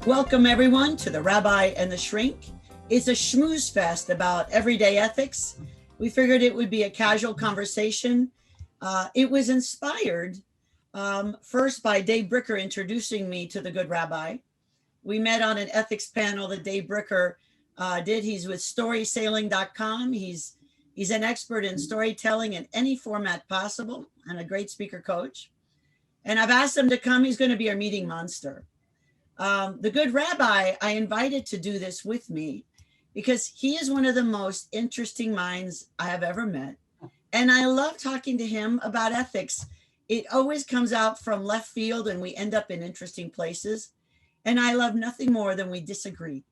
Welcome everyone to the Rabbi and The Shrink. It's a schmooze fest about everyday ethics. We figured it would be a casual conversation. It was inspired first by Dave Bricker introducing me to the good rabbi. We met on an ethics panel that Dave Bricker did. He's with storysailing.com. He's an expert in storytelling in any format possible and a great speaker coach. And I've asked him to come. He's going to be our meeting monster. The good rabbi I invited to do this with me because he is one of the most interesting minds I have ever met. And I love talking to him about ethics. It always comes out from left field and we end up in interesting places. And I love nothing more than we disagree.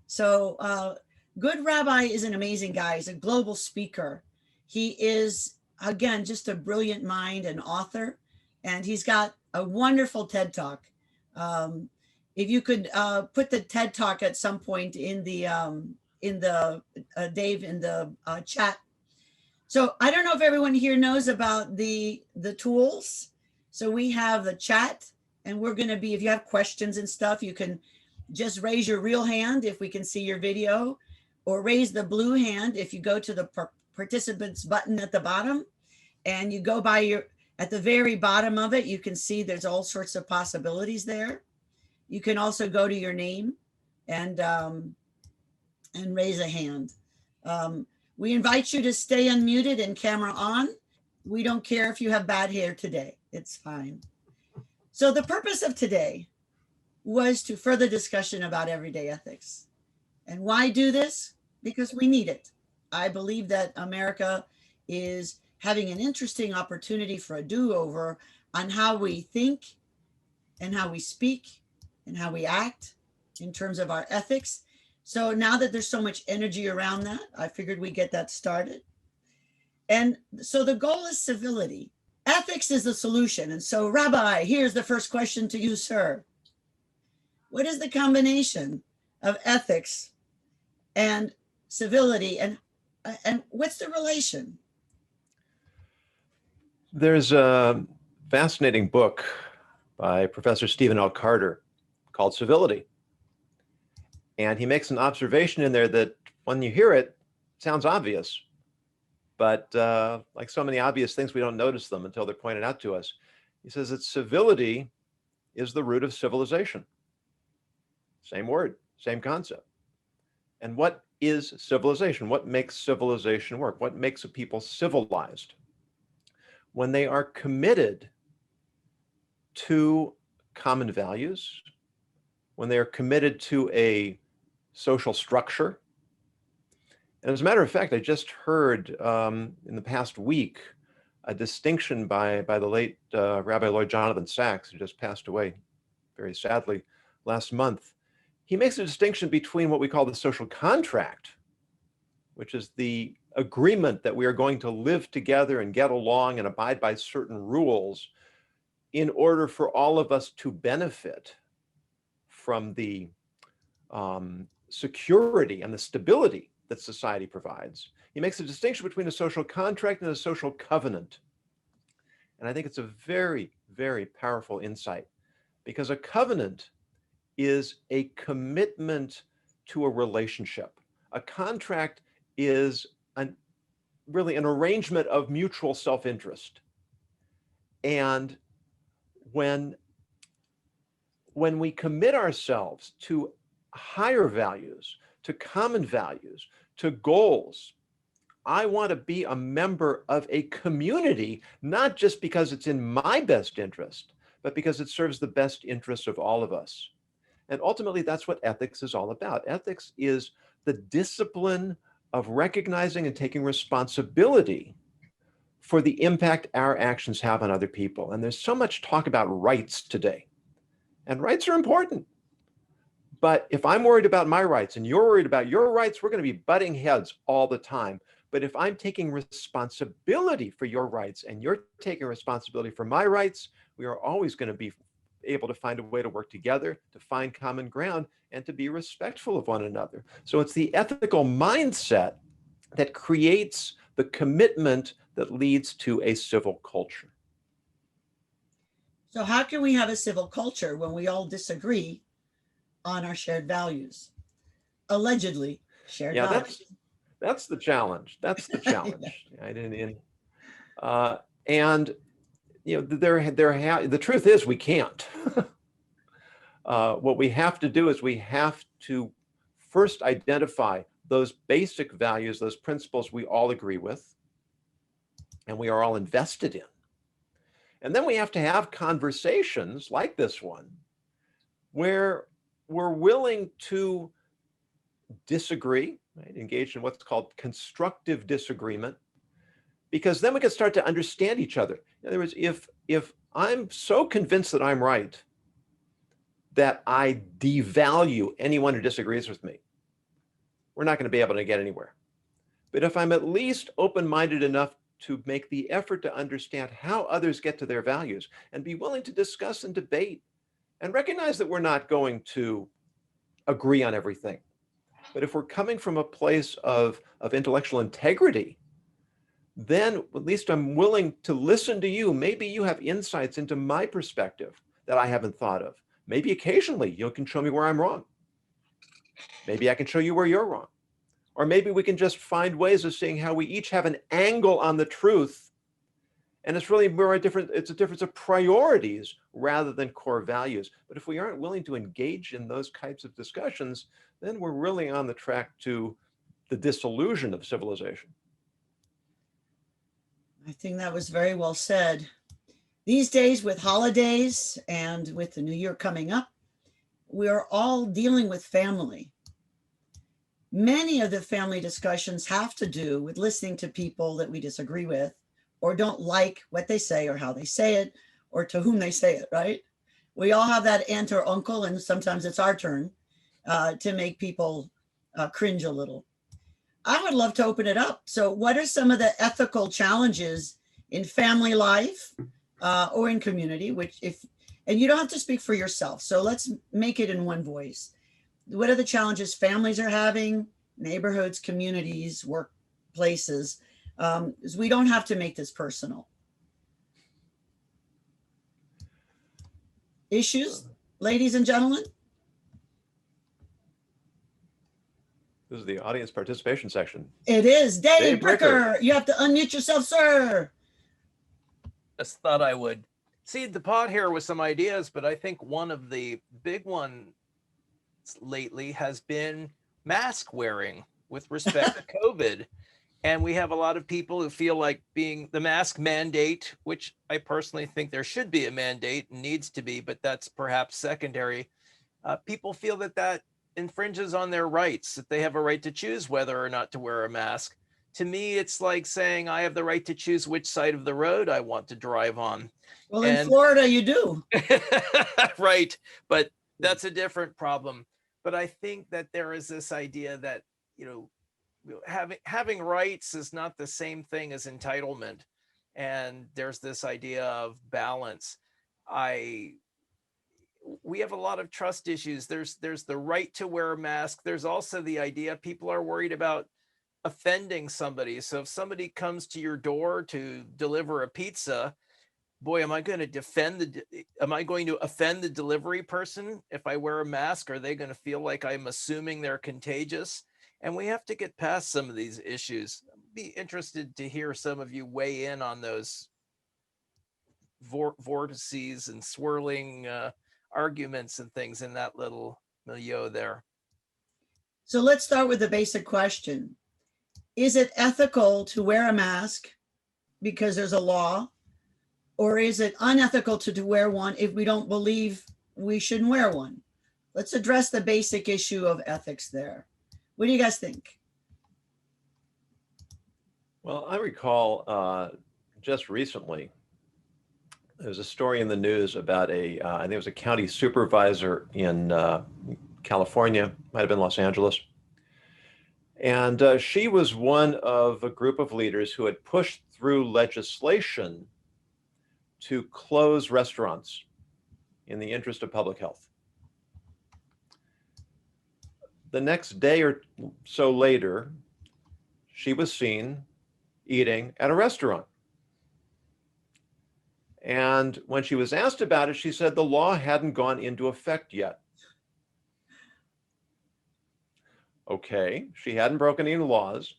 So good rabbi is an amazing guy. He's a global speaker. He is, again, just a brilliant mind and author. And he's got a wonderful TED Talk. If you could put the TED Talk at some point in the Dave in the chat. So I don't know if everyone here knows about the tools. So we have the chat, and we're going to be, if you have questions and stuff, you can just raise your real hand if we can see your video, or raise the blue hand if you go to the participants button at the bottom, and you go by at the very bottom of it, you can see there's all sorts of possibilities there. You can also go to your name and raise a hand. We invite you to stay unmuted and camera on. We don't care if you have bad hair today. It's fine. So the purpose of today was to further discussion about everyday ethics. And why do this? Because we need it. I believe that America is having an interesting opportunity for a do-over on how we think and how we speak and how we act in terms of our ethics. So now that there's so much energy around that, I figured we'd get that started. And so the goal is civility. Ethics is the solution. And so, Rabbi, here's the first question to you, sir. What is the combination of ethics and civility, and what's the relation? There's a fascinating book by Professor Stephen L. Carter called Civility. And he makes an observation in there that when you hear it, sounds obvious. But like so many obvious things, we don't notice them until they're pointed out to us. He says that civility is the root of civilization. Same word, same concept. And what is civilization? What makes civilization work? What makes a people civilized? When they are committed to common values, when they are committed to a social structure. And as a matter of fact, I just heard in the past week a distinction by the late Rabbi Lloyd Jonathan Sachs, who just passed away very sadly last month. He makes a distinction between what we call the social contract, which is the agreement that we are going to live together and get along and abide by certain rules in order for all of us to benefit from the security and the stability that society provides. He makes a distinction between a social contract and a social covenant. And I think it's a very, very powerful insight, because a covenant is a commitment to a relationship. A contract is really an arrangement of mutual self-interest. And when we commit ourselves to higher values, to common values, to goals, I want to be a member of a community, not just because it's in my best interest, but because it serves the best interests of all of us. And ultimately, that's what ethics is all about. Ethics is the discipline of recognizing and taking responsibility for the impact our actions have on other people. And there's so much talk about rights today. And rights are important. But if I'm worried about my rights and you're worried about your rights, we're going to be butting heads all the time. But if I'm taking responsibility for your rights and you're taking responsibility for my rights, we are always going to be able to find a way to work together, to find common ground, and to be respectful of one another. So it's the ethical mindset that creates the commitment that leads to a civil culture. So how can we have a civil culture when we all disagree on our shared values, allegedly shared Yeah, values. that's the challenge. That's the challenge. I didn't. And the truth is we can't. What we have to do is we have to first identify those basic values, those principles we all agree with, and we are all invested in. And then we have to have conversations like this one, where we're willing to disagree, right? Engage in what's called constructive disagreement, because then we can start to understand each other. In other words, if I'm so convinced that I'm right, that I devalue anyone who disagrees with me, we're not going to be able to get anywhere. But if I'm at least open-minded enough to make the effort to understand how others get to their values and be willing to discuss and debate and recognize that we're not going to agree on everything. But if we're coming from a place of intellectual integrity, then at least I'm willing to listen to you. Maybe you have insights into my perspective that I haven't thought of. Maybe occasionally you can show me where I'm wrong. Maybe I can show you where you're wrong. Or maybe we can just find ways of seeing how we each have an angle on the truth. And it's really more it's a difference of priorities rather than core values. But if we aren't willing to engage in those types of discussions, then we're really on the track to the disillusion of civilization. I think that was very well said. These days, with holidays and with the new year coming up, we're all dealing with family. Many of the family discussions have to do with listening to people that we disagree with or don't like what they say or how they say it or to whom they say it, right? We all have that aunt or uncle, and sometimes it's our turn to make people cringe a little. I would love to open it up. So what are some of the ethical challenges in family life or in community, and you don't have to speak for yourself. So let's make it in one voice. What are the challenges families are having, neighborhoods, communities, workplaces? We don't have to make this personal. Issues, ladies and gentlemen? This is the audience participation section. It is. Dave Bricker, you have to unmute yourself, sir. Just thought I would seed the pot here with some ideas, but I think one of the big ones lately has been mask wearing with respect to COVID. And we have a lot of people who feel like being the mask mandate, which I personally think there should be a mandate and needs to be, but that's perhaps secondary. People feel that infringes on their rights, that they have a right to choose whether or not to wear a mask. To me, it's like saying I have the right to choose which side of the road I want to drive on. Well, in Florida, you do. Right. But that's a different problem. But I think that there is this idea that, having rights is not the same thing as entitlement. And there's this idea of balance. We have a lot of trust issues. There's the right to wear a mask. There's also the idea people are worried about offending somebody. So if somebody comes to your door to deliver a pizza, boy, am I going to offend the delivery person if I wear a mask? Are they going to feel like I'm assuming they're contagious? And we have to get past some of these issues. I'd be interested to hear some of you weigh in on those vortices and swirling arguments and things in that little milieu there. So let's start with the basic question. Is it ethical to wear a mask because there's a law? Or is it unethical to wear one if we don't believe we shouldn't wear one? Let's address the basic issue of ethics there. What do you guys think? Well, I recall just recently, there was a story in the news about I think it was a county supervisor in California, might have been Los Angeles. And she was one of a group of leaders who had pushed through legislation to close restaurants in the interest of public health. The next day or so later, she was seen eating at a restaurant. And when she was asked about it, she said the law hadn't gone into effect yet. Okay, she hadn't broken any laws.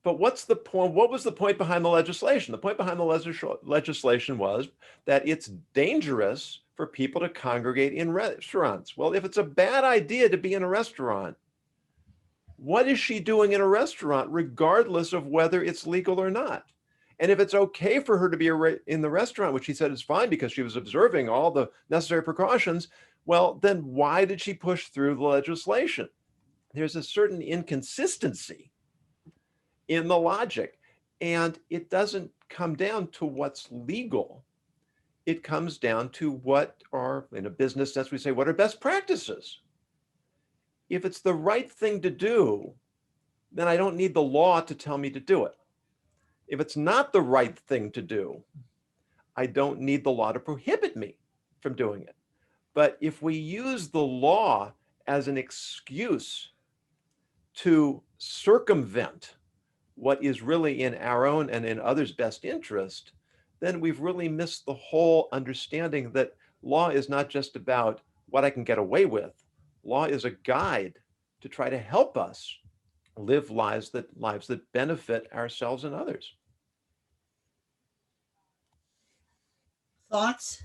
But what's the point? What was the point behind the legislation? The point behind the legislation was that it's dangerous for people to congregate in restaurants. Well, if it's a bad idea to be in a restaurant, what is she doing in a restaurant, regardless of whether it's legal or not? And if it's okay for her to be in the restaurant, which she said is fine because she was observing all the necessary precautions, well, then why did she push through the legislation? There's a certain inconsistency in the logic, and it doesn't come down to what's legal. It comes down to what are, in a business sense, we say, what are best practices? If it's the right thing to do, then I don't need the law to tell me to do it. If it's not the right thing to do, I don't need the law to prohibit me from doing it. But if we use the law as an excuse to circumvent what is really in our own and in others' best interest, then we've really missed the whole understanding that law is not just about what I can get away with. Law is a guide to try to help us live lives that benefit ourselves and others. Thoughts?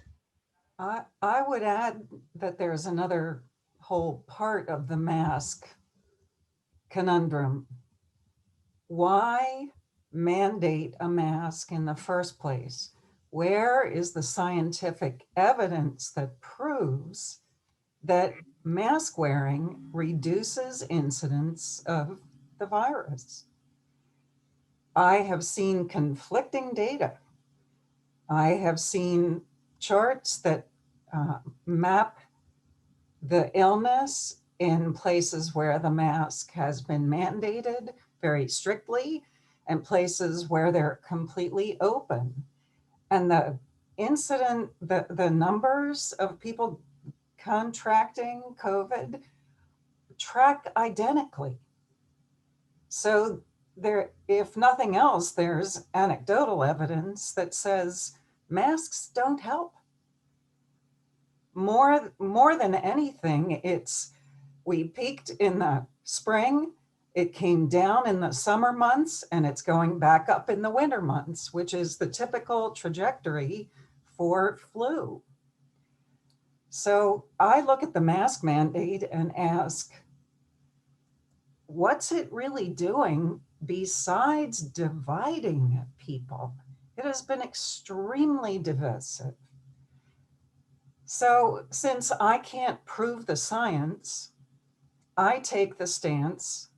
I would add that there's another whole part of the mask conundrum. Why mandate a mask in the first place? Where is the scientific evidence that proves that mask wearing reduces incidence of the virus? I have seen conflicting data. I have seen charts that map the illness in places where the mask has been mandated very strictly and places where they're completely open. And the incident, the numbers of people contracting COVID track identically. So there, if nothing else, there's anecdotal evidence that says masks don't help. More than anything, we peaked in the spring, it came down in the summer months, and it's going back up in the winter months, which is the typical trajectory for flu. So I look at the mask mandate and ask, what's it really doing besides dividing people? It has been extremely divisive. So since I can't prove the science, I take the stance,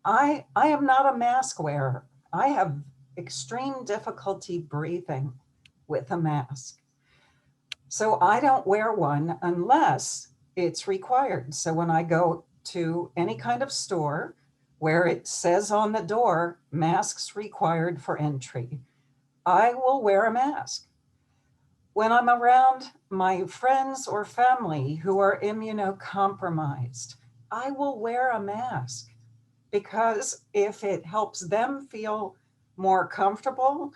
I am not a mask wearer. I have extreme difficulty breathing with a mask. So I don't wear one unless it's required. So when I go to any kind of store where it says on the door, masks required for entry, I will wear a mask. When I'm around my friends or family who are immunocompromised, I will wear a mask because if it helps them feel more comfortable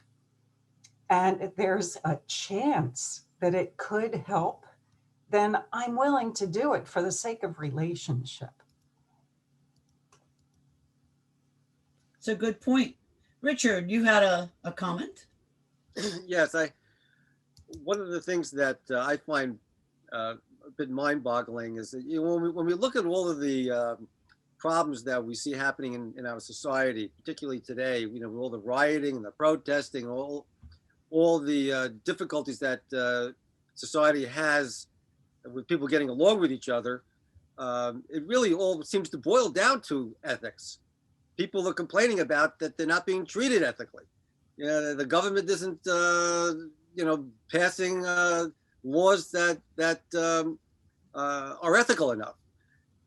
and there's a chance that it could help, then I'm willing to do it for the sake of relationship. It's a good point. Richard, you had a comment? Yes, one of the things that I find a bit mind-boggling is that when we look at all of the problems that we see happening in our society, particularly today, with all the rioting and the protesting, all the difficulties that society has with people getting along with each other, it really all seems to boil down to ethics. People are complaining about that they're not being treated ethically. The government isn't, passing laws that are ethical enough.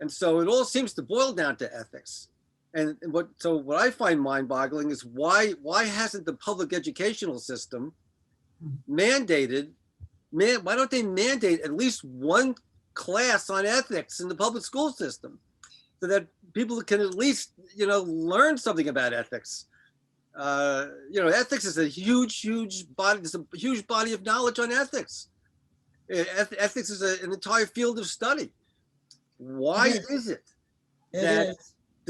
And so it all seems to boil down to ethics. And what I find mind-boggling is why hasn't the public educational system mandated, why don't they mandate at least one class on ethics in the public school system so that people can at least, learn something about ethics? Ethics is a huge body. There's a huge body of knowledge on ethics. Ethics is an entire field of study. Why is it that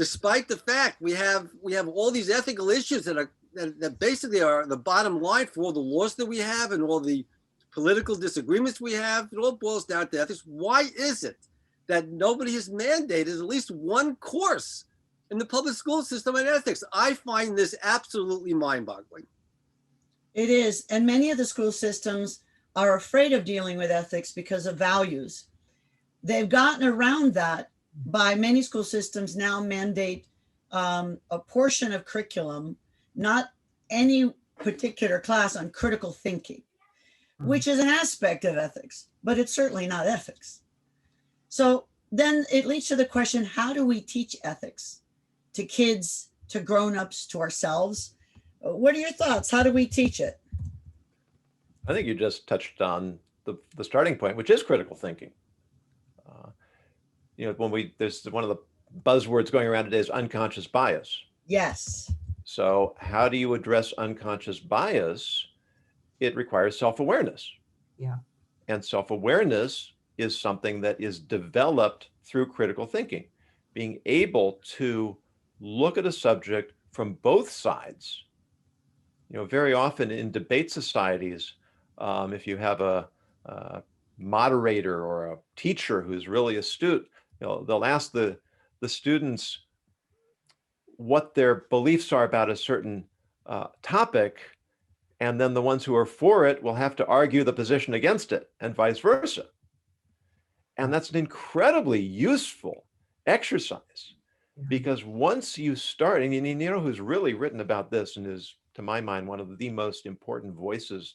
despite the fact we have all these ethical issues that basically are the bottom line for all the laws that we have and all the political disagreements we have. It all boils down to ethics. Why is it that nobody has mandated at least one course in the public school system on ethics? I find this absolutely mind-boggling. It is. And many of the school systems are afraid of dealing with ethics because of values. They've gotten around that by many school systems now mandate a portion of curriculum, not any particular class, on critical thinking, which is an aspect of ethics, but it's certainly not ethics. So then it leads to the question, how do we teach ethics to kids, to grown-ups, to ourselves? What are your thoughts? How do we teach it? I think you just touched on the starting point, which is critical thinking. There's one of the buzzwords going around today is unconscious bias. Yes. So how do you address unconscious bias? It requires self-awareness. Yeah. And self-awareness is something that is developed through critical thinking, being able to look at a subject from both sides. Very often in debate societies, if you have a moderator or a teacher who's really astute, they'll ask the students what their beliefs are about a certain topic, and then the ones who are for it will have to argue the position against it, and vice versa. And that's an incredibly useful exercise, because once you start, and you know who's really written about this and is, to my mind, one of the most important voices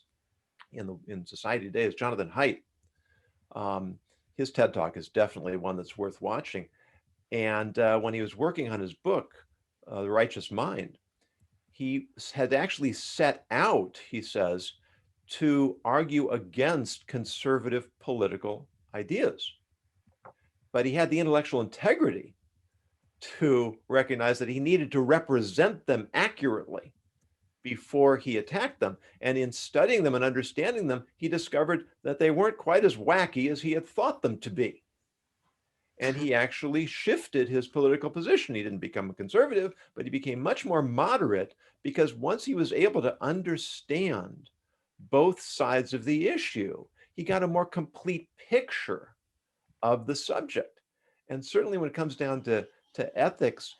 in society today is Jonathan Haidt. His TED Talk is definitely one that's worth watching. And when he was working on his book, The Righteous Mind, he had actually set out, he says, to argue against conservative political ideas. But he had the intellectual integrity to recognize that he needed to represent them accurately before he attacked them. And in studying them and understanding them, he discovered that they weren't quite as wacky as he had thought them to be. And he actually shifted his political position. He didn't become a conservative, but he became much more moderate, because once he was able to understand both sides of the issue, he got a more complete picture of the subject. And certainly when it comes down to ethics,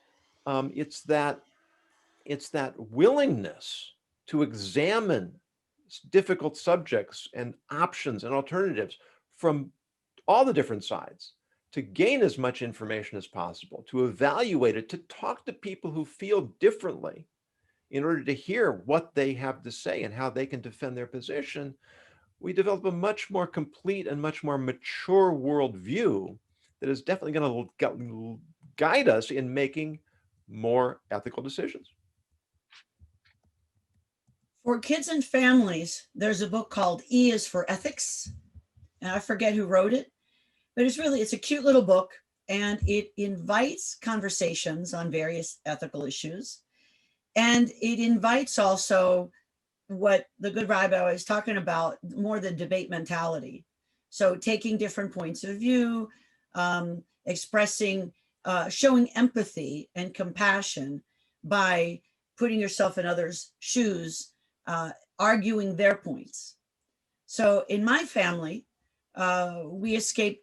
it's that willingness to examine difficult subjects and options and alternatives from all the different sides, to gain as much information as possible, to evaluate it, to talk to people who feel differently in order to hear what they have to say and how they can defend their position. We develop a much more complete and much more mature worldview that is definitely going to guide us in making more ethical decisions. For kids and families, there's a book called E is for Ethics, and I forget who wrote it, but it's a cute little book, and it invites conversations on various ethical issues. And it invites also what the good rabbi was talking about, more the debate mentality. So taking different points of view, expressing, showing empathy and compassion by putting yourself in others' shoes, arguing their points. So in my family, we escaped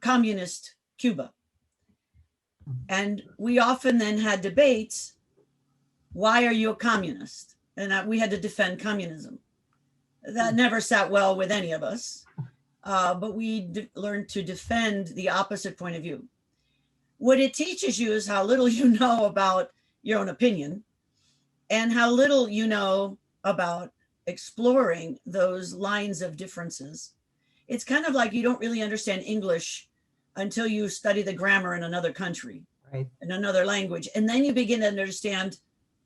communist Cuba. And we often then had debates. Why are you a communist? And we had to defend communism. That never sat well with any of us, but we learned to defend the opposite point of view. What it teaches you is how little you know about your own opinion, and how little you know about exploring those lines of differences. It's kind of like you don't really understand English until you study the grammar in another country, Right. in another language, and then you begin to understand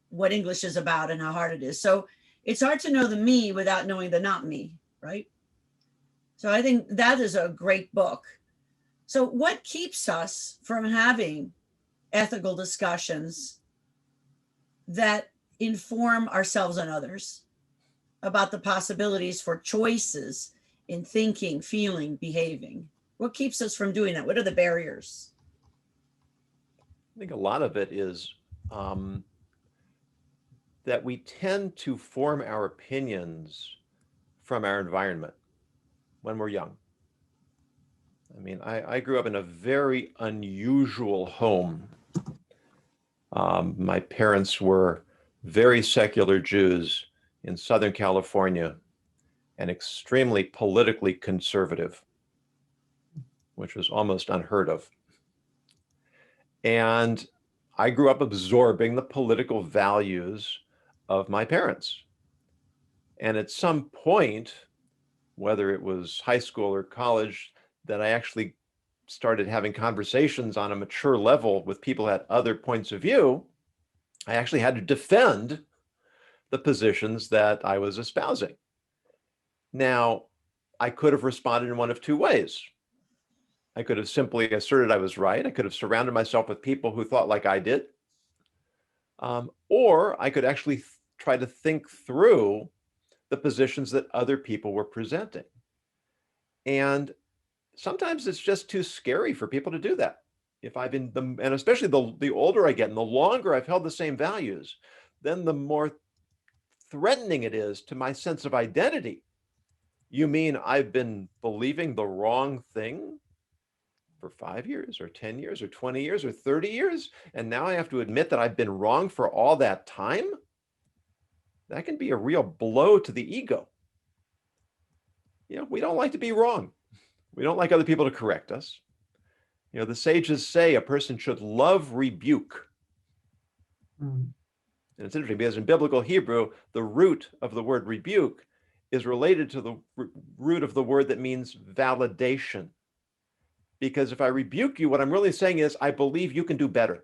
what English is about and how hard it is. So it's hard to know the me without knowing the not me, right? So I think that is a great book. So what keeps us from having ethical discussions that inform ourselves and others about the possibilities for choices in thinking, feeling, behaving? What keeps us from doing that? What are the barriers? think a lot of it is that we tend to form our opinions from our environment when we're young. I mean, I grew up in a very unusual home. My parents were very secular Jews in Southern California and extremely politically conservative, which was almost unheard of. And I grew up absorbing the political values of my parents. And at some point, whether it was high school or college, that I actually started having conversations on a mature level with people who had other points of view, I actually had to defend the positions that I was espousing. Now, I could have responded in one of two ways. I could have simply asserted I was right. I could have surrounded myself with people who thought like I did. Or I could actually try to think through the positions that other people were presenting. And sometimes it's just too scary for people to do that. If I've been, and especially the older I get and the longer I've held the same values, then the more threatening it is to my sense of identity. You mean I've been believing the wrong thing for 5 years or 10 years or 20 years or 30 years, and now I have to admit that I've been wrong for all that time? That can be a real blow to the ego. You know, we don't like to be wrong. We don't like other people to correct us. You know, the sages say a person should love rebuke. And it's interesting because in biblical Hebrew, the root of the word rebuke is related to the root of the word that means validation. Because if I rebuke you, what I'm really saying is, I believe you can do better.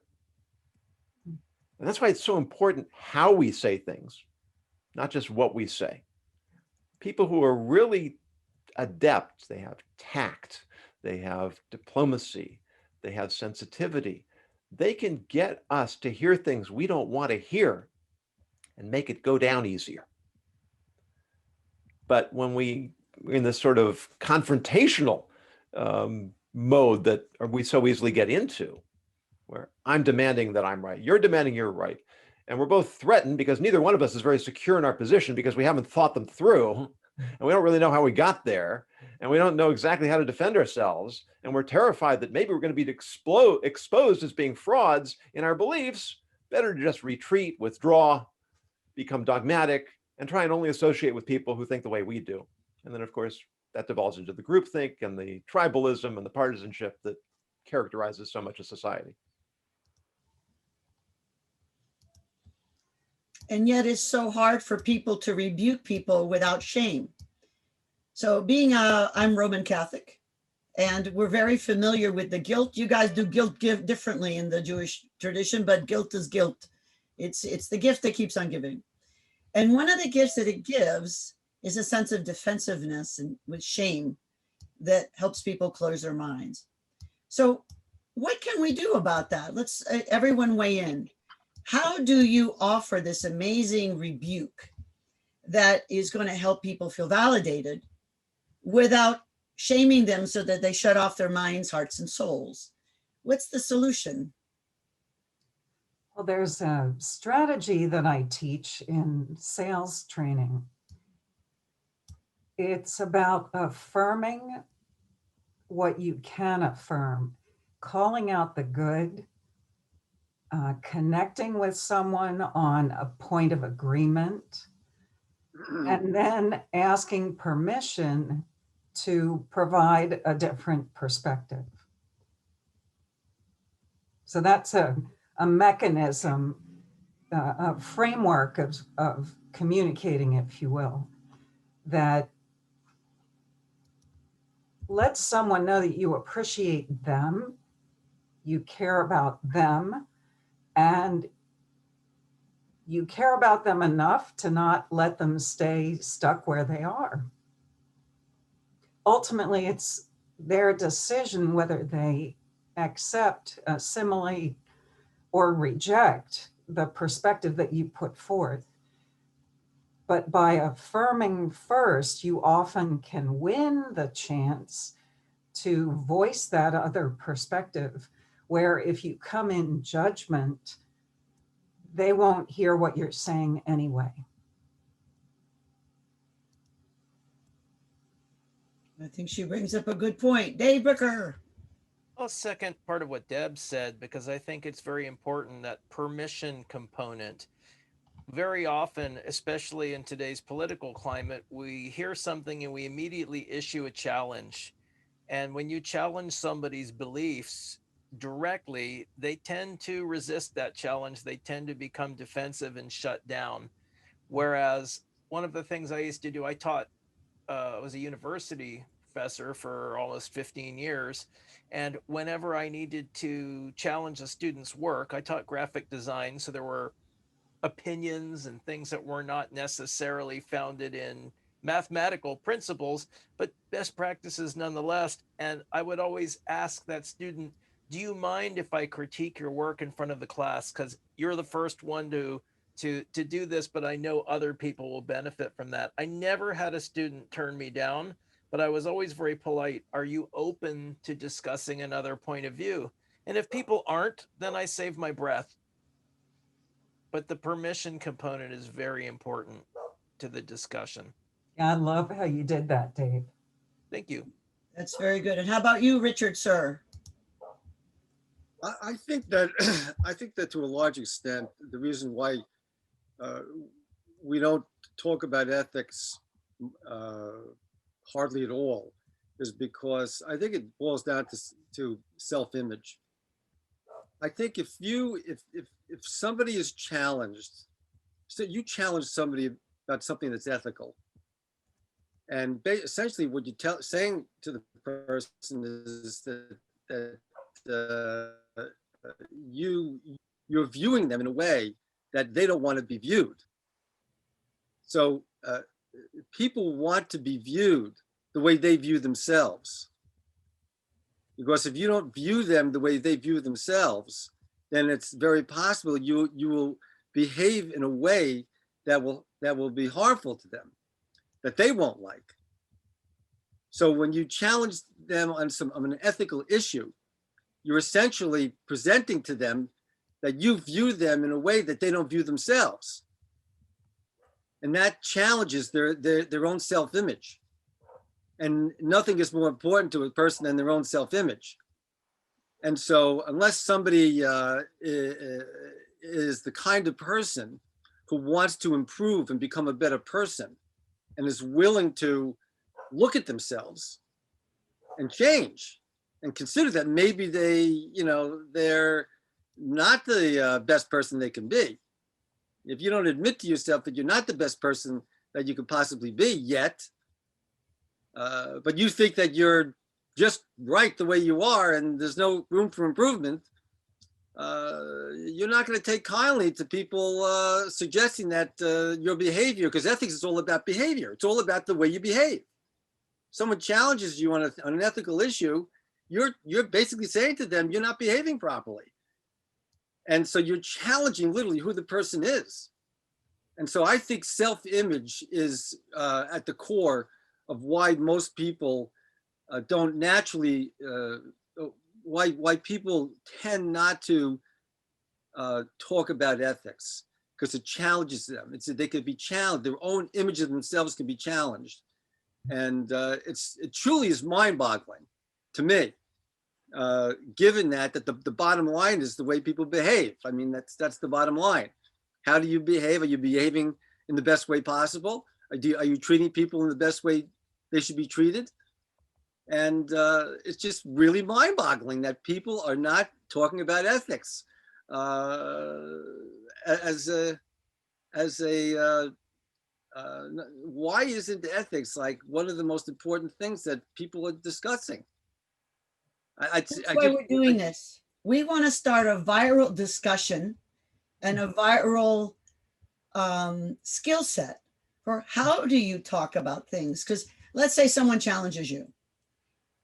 And that's why it's so important how we say things, not just what we say. People who are really adept, they have tact, they have diplomacy, they have sensitivity. They can get us to hear things we don't want to hear and make it go down easier. But when we're in this sort of confrontational mode that we so easily get into, where I'm demanding that I'm right, you're demanding you're right, and we're both threatened because neither one of us is very secure in our position because we haven't thought them through, and we don't really know how we got there, and we don't know exactly how to defend ourselves, and we're terrified that maybe we're going to be exposed as being frauds in our beliefs. Better to just retreat, withdraw, become dogmatic, and try and only associate with people who think the way we do. And then, of course, that devolves into the groupthink and the tribalism and the partisanship that characterizes so much of society. And yet it's so hard for people to rebuke people without shame. So I'm Roman Catholic, and we're very familiar with the guilt. You guys do guilt give differently in the Jewish tradition, but guilt is guilt. It's the gift that keeps on giving. And one of the gifts that it gives is a sense of defensiveness and with shame that helps people close their minds. So what can we do about that? Let's everyone weigh in. How do you offer this amazing rebuke that is going to help people feel validated without shaming them so that they shut off their minds, hearts, and souls? What's the solution? Well, there's a strategy that I teach in sales training. It's about affirming what you can affirm, calling out the good, connecting with someone on a point of agreement, and then asking permission to provide a different perspective. So that's a mechanism, a framework of communicating, if you will, that lets someone know that you appreciate them, you care about them, and you care about them enough to not let them stay stuck where they are. Ultimately, it's their decision whether they accept, assimilate, or reject the perspective that you put forth. But by affirming first, you often can win the chance to voice that other perspective where if you come in judgment, they won't hear what you're saying anyway. I think she brings up a good point. Dave Booker. I'll second part of what Deb said, because I think it's very important, that permission component. Very often, especially in today's political climate, we hear something and we immediately issue a challenge. And when you challenge somebody's beliefs directly, they tend to resist that challenge. They tend to become defensive and shut down. Whereas one of the things I used to do, I was a university professor for almost 15 years. And whenever I needed to challenge a student's work, I taught graphic design. So there were opinions and things that were not necessarily founded in mathematical principles, but best practices nonetheless. And I would always ask that student, do you mind if I critique your work in front of the class? Because you're the first one to do this, but I know other people will benefit from that. I never had a student turn me down, but I was always very polite. Are you open to discussing another point of view? And if people aren't, then I save my breath. But the permission component is very important to the discussion. Yeah, I love how you did that, Dave. Thank you. That's very good. And how about you, Richard, sir? I think that I think that to a large extent, the reason why we don't talk about ethics hardly at all is because I think it boils down to self-image. I think if somebody is challenged, so you challenge somebody about something that's ethical, and essentially what you're saying to the person is that you're viewing them in a way that they don't want to be viewed. So people want to be viewed the way they view themselves. Because if you don't view them the way they view themselves, then it's very possible you will behave in a way that will be harmful to them, that they won't like. So when you challenge them on an ethical issue, you're essentially presenting to them that you view them in a way that they don't view themselves. And that challenges their own self-image. And nothing is more important to a person than their own self-image. And so unless somebody is the kind of person who wants to improve and become a better person and is willing to look at themselves and change and consider that maybe they're not the best person they can be. If you don't admit to yourself that you're not the best person that you could possibly be yet, but you think that you're just right the way you are and there's no room for improvement, you're not going to take kindly to people suggesting that your behavior, because ethics is all about behavior. It's all about the way you behave. Someone challenges you on an ethical issue, you're basically saying to them, you're not behaving properly. And so you're challenging literally who the person is. And so I think self-image is at the core of why most people don't naturally, why people tend not to talk about ethics, because it challenges them. They could be challenged. Their own image of themselves can be challenged. And it truly is mind-boggling to me, given that the bottom line is the way people behave. I mean, that's the bottom line. How do you behave? Are you behaving in the best way possible? Are you treating people in the best way they should be treated? And it's just really mind-boggling that people are not talking about ethics why isn't ethics like one of the most important things that people are discussing? That's why we're doing this. We want to start a viral discussion and a viral skill set for how do you talk about things? Because let's say someone challenges you.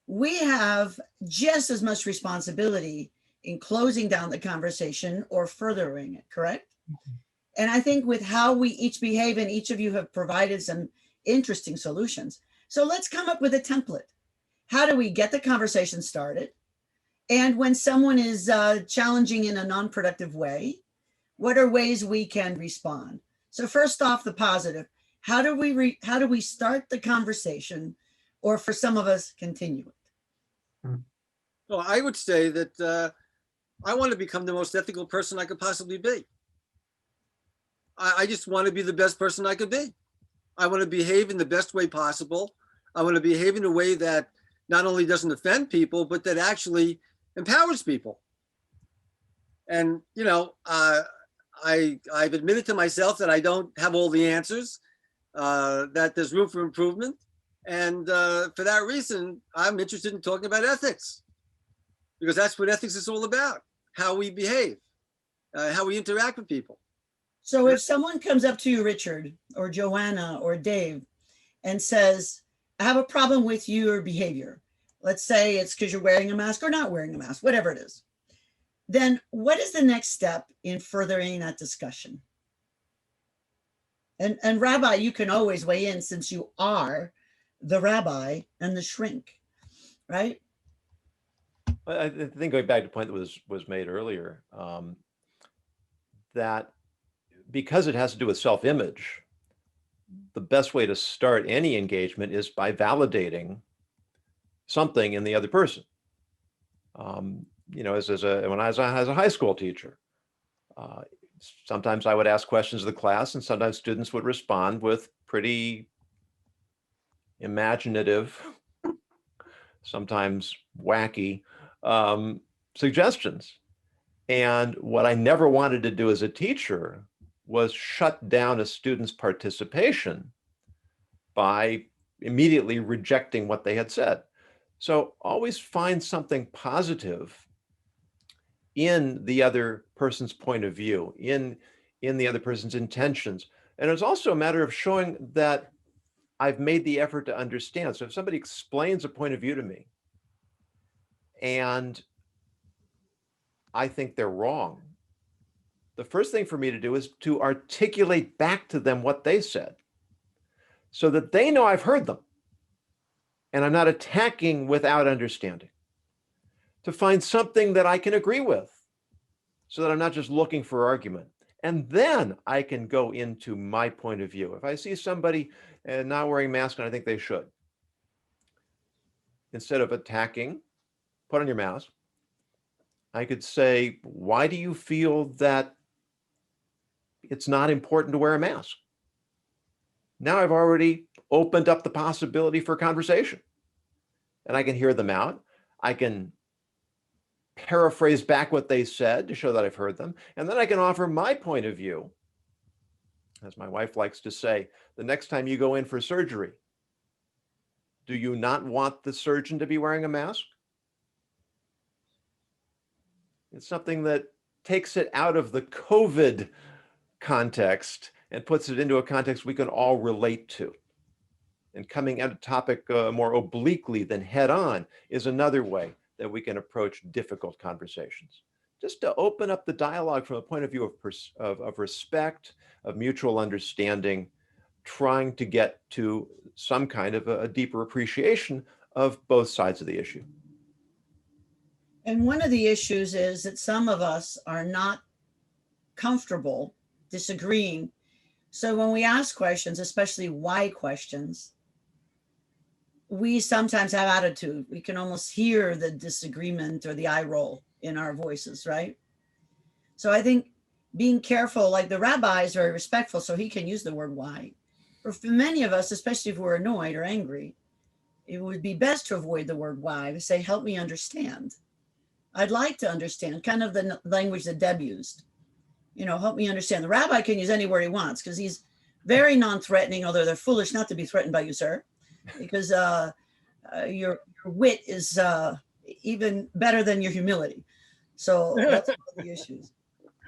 We have just as much responsibility in closing down the conversation or furthering it, correct? Mm-hmm. And I think with how we each behave, and each of you have provided some interesting solutions. So let's come up with a template. How do we get the conversation started? And when someone is challenging in a non-productive way, what are ways we can respond? So first off, the positive. How do we start the conversation, or for some of us, continue it? Well, I would say that I want to become the most ethical person I could possibly be. I just want to be the best person I could be. I want to behave in the best way possible. I want to behave in a way that not only doesn't offend people, but that actually empowers people. And, you know, I've admitted to myself that I don't have all the answers, that there's room for improvement. And for that reason, I'm interested in talking about ethics, because that's what ethics is all about, how we behave, how we interact with people. So if someone comes up to you, Richard or Joanna or Dave, and says, I have a problem with your behavior. Let's say it's because you're wearing a mask or not wearing a mask, whatever it is. Then what is the next step in furthering that discussion? And Rabbi, you can always weigh in, since you are the Rabbi and the Shrink, right? I think going back to the point that was made earlier, that because it has to do with self-image, the best way to start any engagement is by validating something in the other person. You know, when I was a high school teacher, sometimes I would ask questions of the class, and sometimes students would respond with pretty imaginative, sometimes wacky suggestions. And what I never wanted to do as a teacher was shut down a student's participation by immediately rejecting what they had said. So always find something positive in the other person's point of view, in the other person's intentions. And it's also a matter of showing that I've made the effort to understand. So if somebody explains a point of view to me and I think they're wrong, the first thing for me to do is to articulate back to them what they said, so that they know I've heard them and I'm not attacking without understanding. To find something that I can agree with, so that I'm not just looking for argument. And then I can go into my point of view. If I see somebody not wearing a mask and I think they should, instead of attacking, put on your mask, I could say, why do you feel that it's not important to wear a mask? Now I've already opened up the possibility for conversation, and I can hear them out. I can paraphrase back what they said to show that I've heard them. And then I can offer my point of view. As my wife likes to say, the next time you go in for surgery, do you not want the surgeon to be wearing a mask? It's something that takes it out of the COVID context and puts it into a context we can all relate to. And coming at a topic more obliquely than head on is another way that we can approach difficult conversations. Just to open up the dialogue from a point of view of respect, of mutual understanding, trying to get to some kind of a deeper appreciation of both sides of the issue. And one of the issues is that some of us are not comfortable disagreeing. So when we ask questions, especially why questions, we sometimes have attitude. We can almost hear the disagreement or the eye roll in our voices, right? So I think being careful, like the rabbi is very respectful, so he can use the word why. Or for many of us, especially if we're annoyed or angry, it would be best to avoid the word why, to say, help me understand. I'd like to understand, kind of the language that Deb used. You know, help me understand. The rabbi can use any word he wants because he's very non-threatening, although they're foolish not to be threatened by you, sir, because your wit is even better than your humility. So that's one of the issues.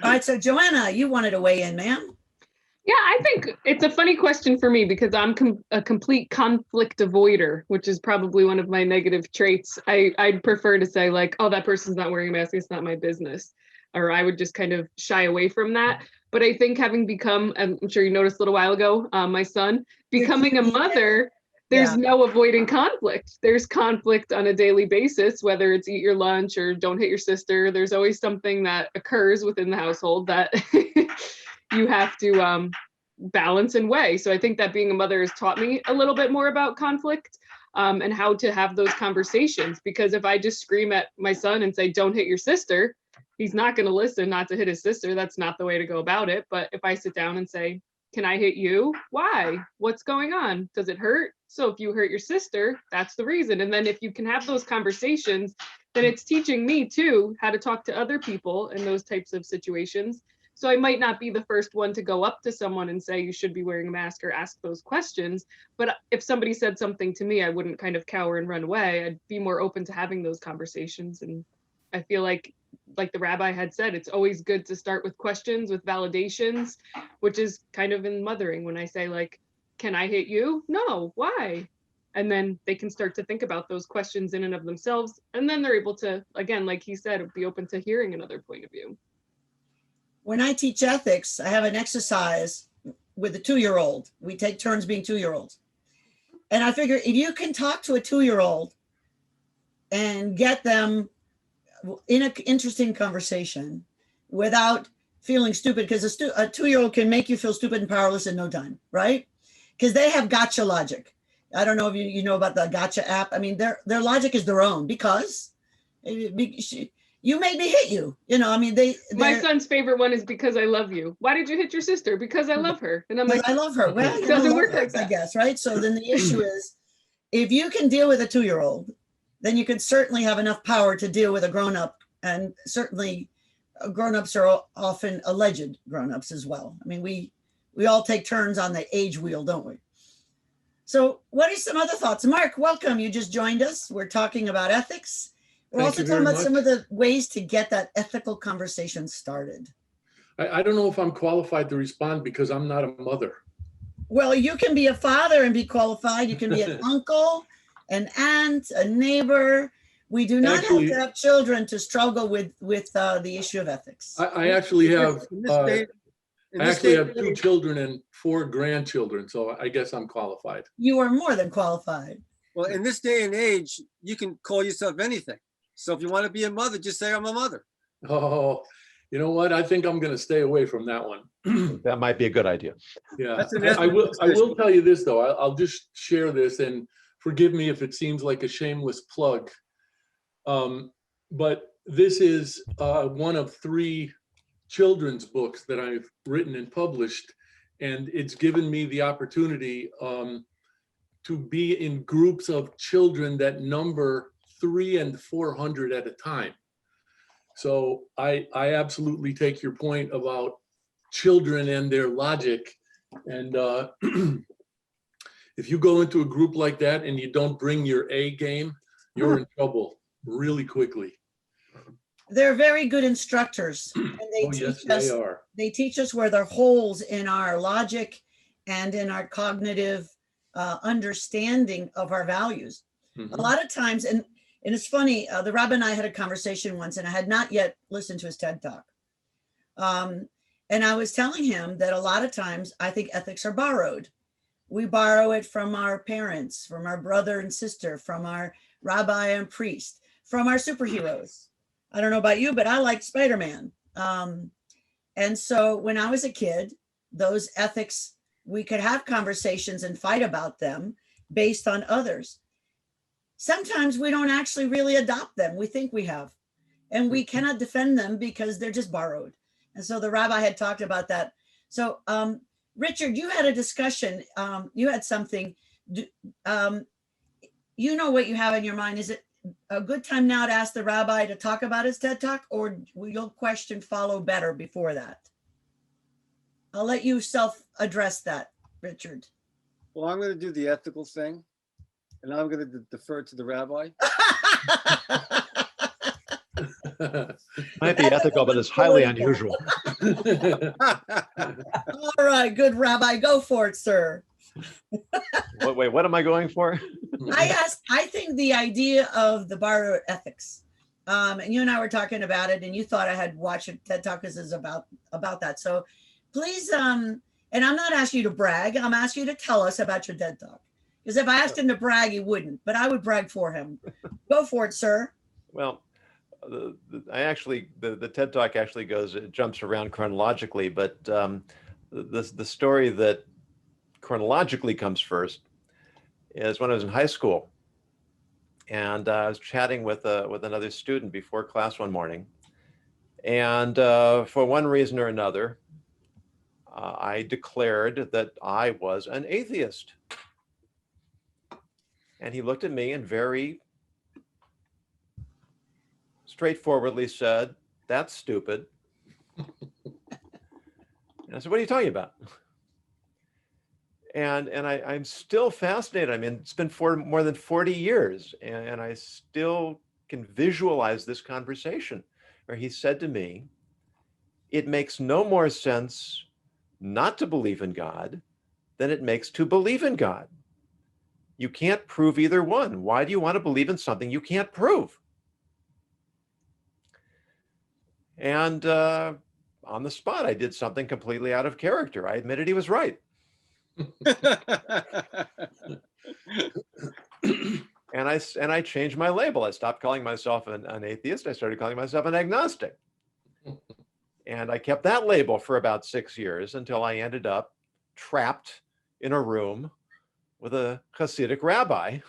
All right, so Joanna, you wanted to weigh in, ma'am. Yeah, I think it's a funny question for me because I'm a complete conflict avoider, which is probably one of my negative traits. I'd prefer to say like, oh, that person's not wearing a mask, it's not my business. Or I would just kind of shy away from that. But I think having become, I'm sure you noticed a little while ago, my son, becoming a mother, there's Yeah. no avoiding conflict. There's conflict on a daily basis, whether it's eat your lunch or don't hit your sister. There's always something that occurs within the household that you have to balance and weigh. So I think that being a mother has taught me a little bit more about conflict and how to have those conversations. Because if I just scream at my son and say, don't hit your sister, he's not going to listen not to hit his sister. That's not the way to go about it. But if I sit down and say, can I hit you? Why? What's going on? Does it hurt? So if you hurt your sister, that's the reason. And then if you can have those conversations, then it's teaching me too how to talk to other people in those types of situations. So I might not be the first one to go up to someone and say you should be wearing a mask or ask those questions. But if somebody said something to me, I wouldn't kind of cower and run away. I'd be more open to having those conversations. And I feel like the rabbi had said, it's always good to start with questions, with validations, which is kind of in mothering when I say, like, can I hit you? No, why? And then they can start to think about those questions in and of themselves. And then they're able to, again, like he said, be open to hearing another point of view. When I teach ethics, I have an exercise with a 2-year-old. We take turns being 2-year-olds. And I figure if you can talk to a 2-year-old and get them in an interesting conversation without feeling stupid, because a 2-year-old can make you feel stupid and powerless in no time, right? Because they have gotcha logic. I don't know if you know about the gotcha app. I mean, their logic is their own because you made me hit you. You know, I mean, my son's favorite one is because I love you. Why did you hit your sister? Because I love her. And I'm like, I love her. Well, it doesn't work like that, I guess, right? So then the issue is, if you can deal with a 2-year-old, then you can certainly have enough power to deal with a grown-up. And certainly grown-ups are often alleged grown-ups as well. I mean, we all take turns on the age wheel, don't we? So what are some other thoughts? Mark, welcome. You just joined us. We're talking about ethics. We're also talking about some of the ways to get that ethical conversation started. I don't know if I'm qualified to respond because I'm not a mother. Well, you can be a father and be qualified. You can be an uncle, an aunt, a neighbor. We do not have to have children to struggle with the issue of ethics. I actually have I actually have 2 children and 4 grandchildren, so I guess I'm qualified. You are more than qualified. Well, in this day and age, you can call yourself anything. So if you want to be a mother, just say I'm a mother. Oh, you know what? I think I'm going to stay away from that one. That might be a good idea. Yeah, I will tell you this, though. I'll just share this, and forgive me if it seems like a shameless plug. But this is one of 3 children's books that I've written and published, and it's given me the opportunity to be in groups of children that number 300 and 400 at a time. So I absolutely take your point about children and their logic. And if you go into a group like that and you don't bring your A game, you're in trouble really quickly. They're very good instructors, and they teach us where there are holes in our logic and in our cognitive understanding of our values. A lot of times, and it's funny, the rabbi and I had a conversation once, and I had not yet listened to his TED Talk. And I was telling him that a lot of times I think ethics are borrowed. We borrow it from our parents, from our brother and sister, from our rabbi and priest, from our superheroes. I don't know about you, but I like Spider-Man. And so when I was a kid, those ethics, we could have conversations and fight about them based on others. Sometimes we don't actually really adopt them. We think we have, and we cannot defend them because they're just borrowed. And so the rabbi had talked about that. So Richard, you had a discussion. You had something. You know what you have in your mind. Is it a good time now to ask the rabbi to talk about his TED Talk, or will your question follow better before that? I'll let you self-address that, Richard. Well, I'm going to do the ethical thing, and I'm going to defer to the rabbi. Might be ethical, but it's highly unusual. All right, good rabbi, go for it, sir. Wait, what am I going for? I think the idea of the borrowed ethics, and you and I were talking about it, and you thought I had watched a TED Talk is about that. So please, and I'm not asking you to brag, I'm asking you to tell us about your TED Talk. Because if I asked him to brag, he wouldn't, but I would brag for him. Go for it, sir. Well, the TED Talk actually it jumps around chronologically, but the story that chronologically comes first is when I was in high school, and I was chatting with another student before class one morning, and for one reason or another, I declared that I was an atheist, and he looked at me and very straightforwardly said, "That's stupid." And I said, "What are you talking about?" And I'm still fascinated. I mean, it's been more than 40 years, and I still can visualize this conversation where he said to me, "It makes no more sense not to believe in God than it makes to believe in God. You can't prove either one. Why do you want to believe in something you can't prove?" And on the spot, I did something completely out of character. I admitted he was right. And I changed my label. I stopped calling myself an atheist. I started calling myself an agnostic. And I kept that label for about 6 years until I ended up trapped in a room with a Hasidic rabbi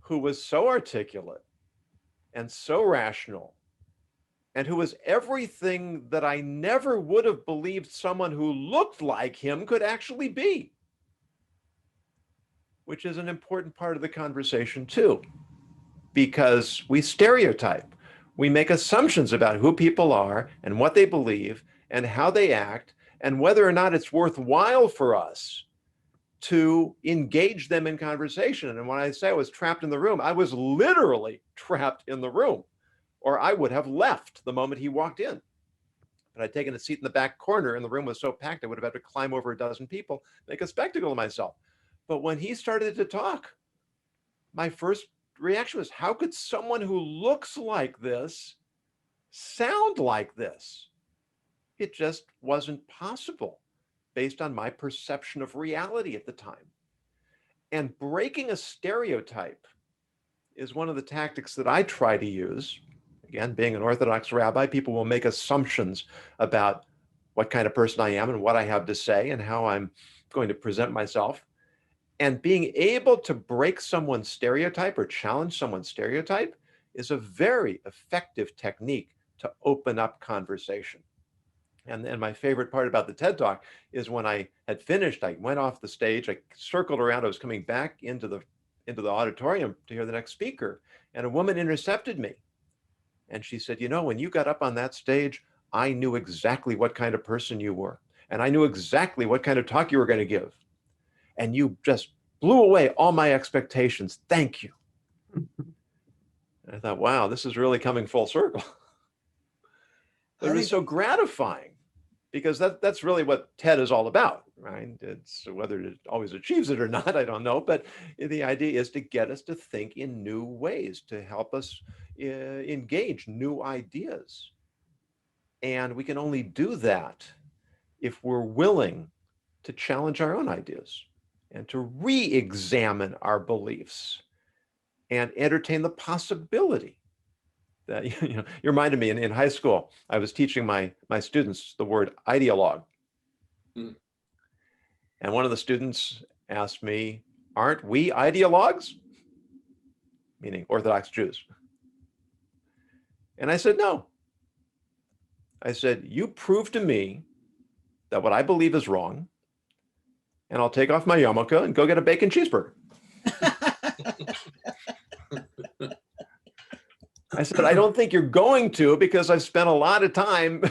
who was so articulate and so rational, and who was everything that I never would have believed someone who looked like him could actually be, which is an important part of the conversation too, because we stereotype. We make assumptions about who people are and what they believe and how they act and whether or not it's worthwhile for us to engage them in conversation. And when I say I was trapped in the room, I was literally trapped in the room, or I would have left the moment he walked in. But I'd taken a seat in the back corner and the room was so packed I would have had to climb over a dozen people, make a spectacle of myself. But when he started to talk, my first reaction was, how could someone who looks like this sound like this? It just wasn't possible based on my perception of reality at the time. And breaking a stereotype is one of the tactics that I try to use. Again, being an Orthodox rabbi, people will make assumptions about what kind of person I am and what I have to say and how I'm going to present myself. And being able to break someone's stereotype or challenge someone's stereotype is a very effective technique to open up conversation. And my favorite part about the TED Talk is when I had finished, I went off the stage, I circled around, I was coming back into the auditorium to hear the next speaker, and a woman intercepted me. And she said, "You know, when you got up on that stage, I knew exactly what kind of person you were. And I knew exactly what kind of talk you were going to give. And you just blew away all my expectations. Thank you." And I thought, wow, this is really coming full circle. But it was so gratifying, because that's really what TED is all about, right? It's whether it always achieves it or not, I don't know. But the idea is to get us to think in new ways, to help us engage new ideas. And we can only do that if we're willing to challenge our own ideas and to re-examine our beliefs and entertain the possibility that, you reminded me in high school, I was teaching my students the word ideologue. And one of the students asked me, "Aren't we ideologues?" Meaning Orthodox Jews. And I said, "No." I said, "You prove to me that what I believe is wrong, and I'll take off my yarmulke and go get a bacon cheeseburger." I said, "I don't think you're going to, because I've spent a lot of time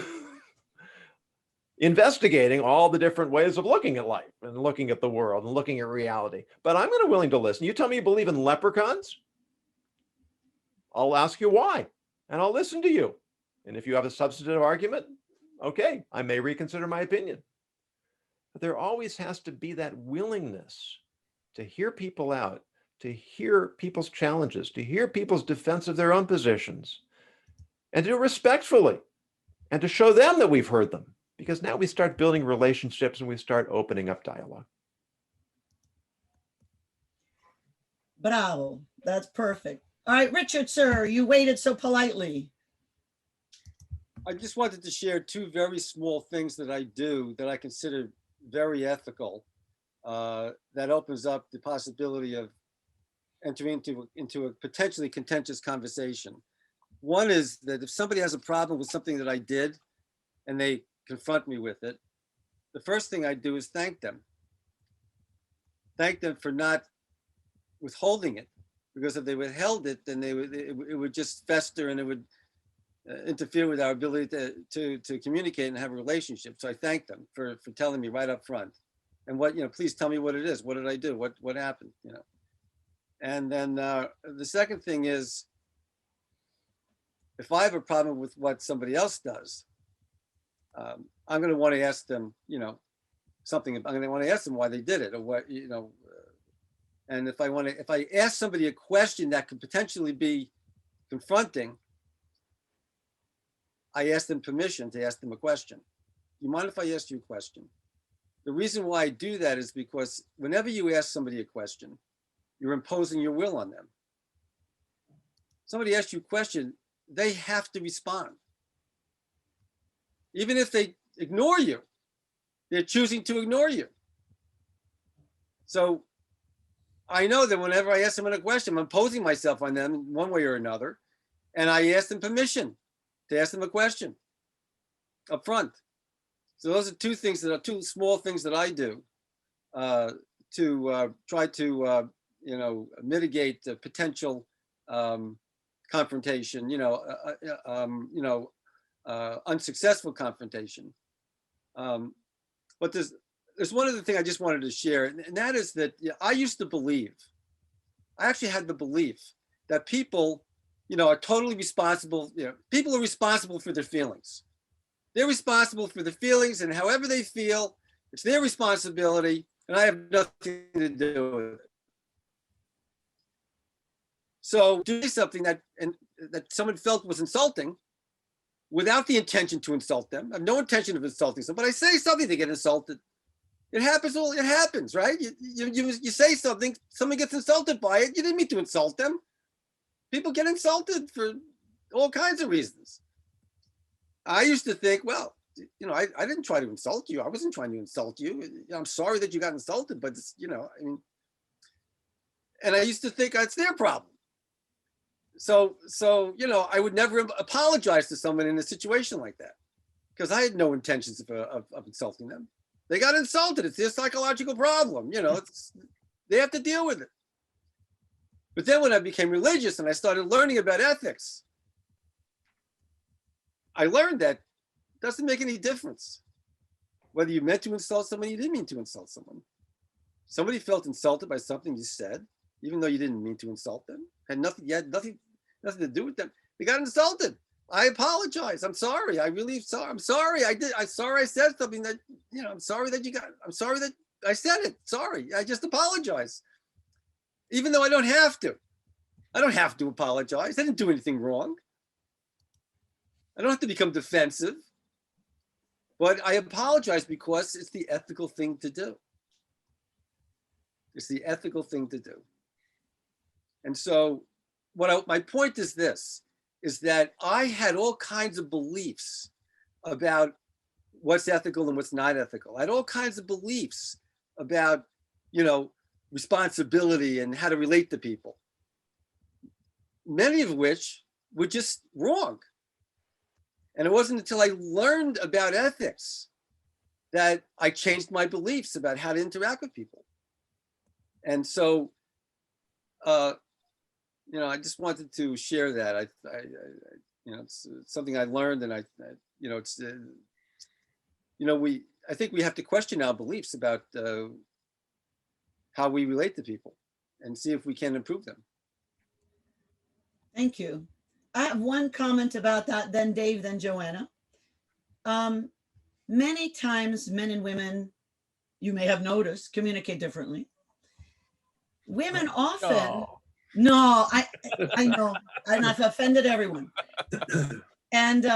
investigating all the different ways of looking at life and looking at the world and looking at reality. But I'm going to willing to listen. You tell me you believe in leprechauns, I'll ask you why, and I'll listen to you. And if you have a substantive argument, okay, I may reconsider my opinion." But there always has to be that willingness to hear people out, to hear people's challenges, to hear people's defense of their own positions, and to do it respectfully, and to show them that we've heard them, because now we start building relationships and we start opening up dialogue. Bravo. That's perfect. All right, Richard, sir, you waited so politely. I just wanted to share two very small things that I do that I consider very ethical. That opens up the possibility of entering into a potentially contentious conversation. One is that if somebody has a problem with something that I did and they confront me with it, the first thing I do is thank them. Thank them for not withholding it, because if they withheld it, then it would just fester and it would interfere with our ability to communicate and have a relationship. So I thank them for telling me right up front. And what, please tell me what it is. What did I do? What happened? And then the second thing is, if I have a problem with what somebody else does, I'm going to want to ask them, something. I'm going to want to ask them why they did it, or what, and if I ask somebody a question that could potentially be confronting, I ask them permission to ask them a question. Do you mind if I ask you a question? The reason why I do that is because whenever you ask somebody a question, you're imposing your will on them. Somebody asks you a question, they have to respond. Even if they ignore you, they're choosing to ignore you. So I know that whenever I ask someone a question, I'm imposing myself on them one way or another, and I ask them permission to ask them a question up front. So those are two small things that I do to try to mitigate the potential confrontation, unsuccessful confrontation. But there's one other thing I just wanted to share, and that is that I actually had the belief that people, are totally responsible. People are responsible for their feelings. They're responsible for the feelings, and however they feel, it's their responsibility, and I have nothing to do with it. So do something that someone felt was insulting, without the intention to insult them. I have no intention of insulting someone, but I say something to get insulted. It happens, right? You say something, someone gets insulted by it. You didn't mean to insult them. People get insulted for all kinds of reasons. I used to think, well, I didn't try to insult you. I wasn't trying to insult you. I'm sorry that you got insulted, but and I used to think it's their problem. So I would never apologize to someone in a situation like that, because I had no intentions of insulting them. They got insulted. It's their psychological problem. They have to deal with it. But then when I became religious and I started learning about ethics, I learned that it doesn't make any difference whether you meant to insult someone, you didn't mean to insult someone. Somebody felt insulted by something you said, even though you didn't mean to insult them. Had nothing to do with them. They got insulted. I apologize. I'm sorry. I really sorry. I'm sorry. I'm sorry I said something that, I'm sorry that I said it. Sorry. I just apologize. Even though I don't have to. I don't have to apologize. I didn't do anything wrong. I don't have to become defensive. But I apologize because it's the ethical thing to do. It's the ethical thing to do. And so my point is this, is that I had all kinds of beliefs about what's ethical and what's not ethical. I had all kinds of beliefs about, responsibility and how to relate to people, many of which were just wrong. And it wasn't until I learned about ethics that I changed my beliefs about how to interact with people. And so, I just wanted to share that. It's something I learned, and I think we have to question our beliefs about how we relate to people and see if we can improve them. Thank you. I have one comment about that, then Dave, then Joanna. Many times men and women, you may have noticed, communicate differently. Women often, no, I know, and I've offended everyone. And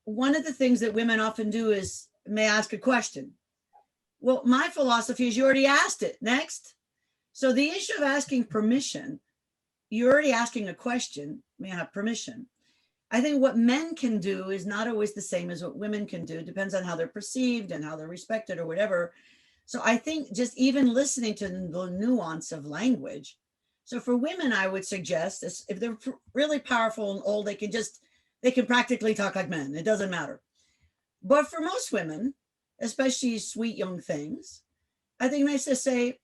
one of the things that women often do is may I ask a question? Well, my philosophy is you already asked it. Next. So the issue of asking permission, you're already asking a question. May I have permission? I think what men can do is not always the same as what women can do. It depends on how they're perceived and how they're respected or whatever. So I think just even listening to the nuance of language. So for women, I would suggest this, if they're really powerful and old, they can practically talk like men. It doesn't matter. But for most women, especially sweet young things, I think nice to say,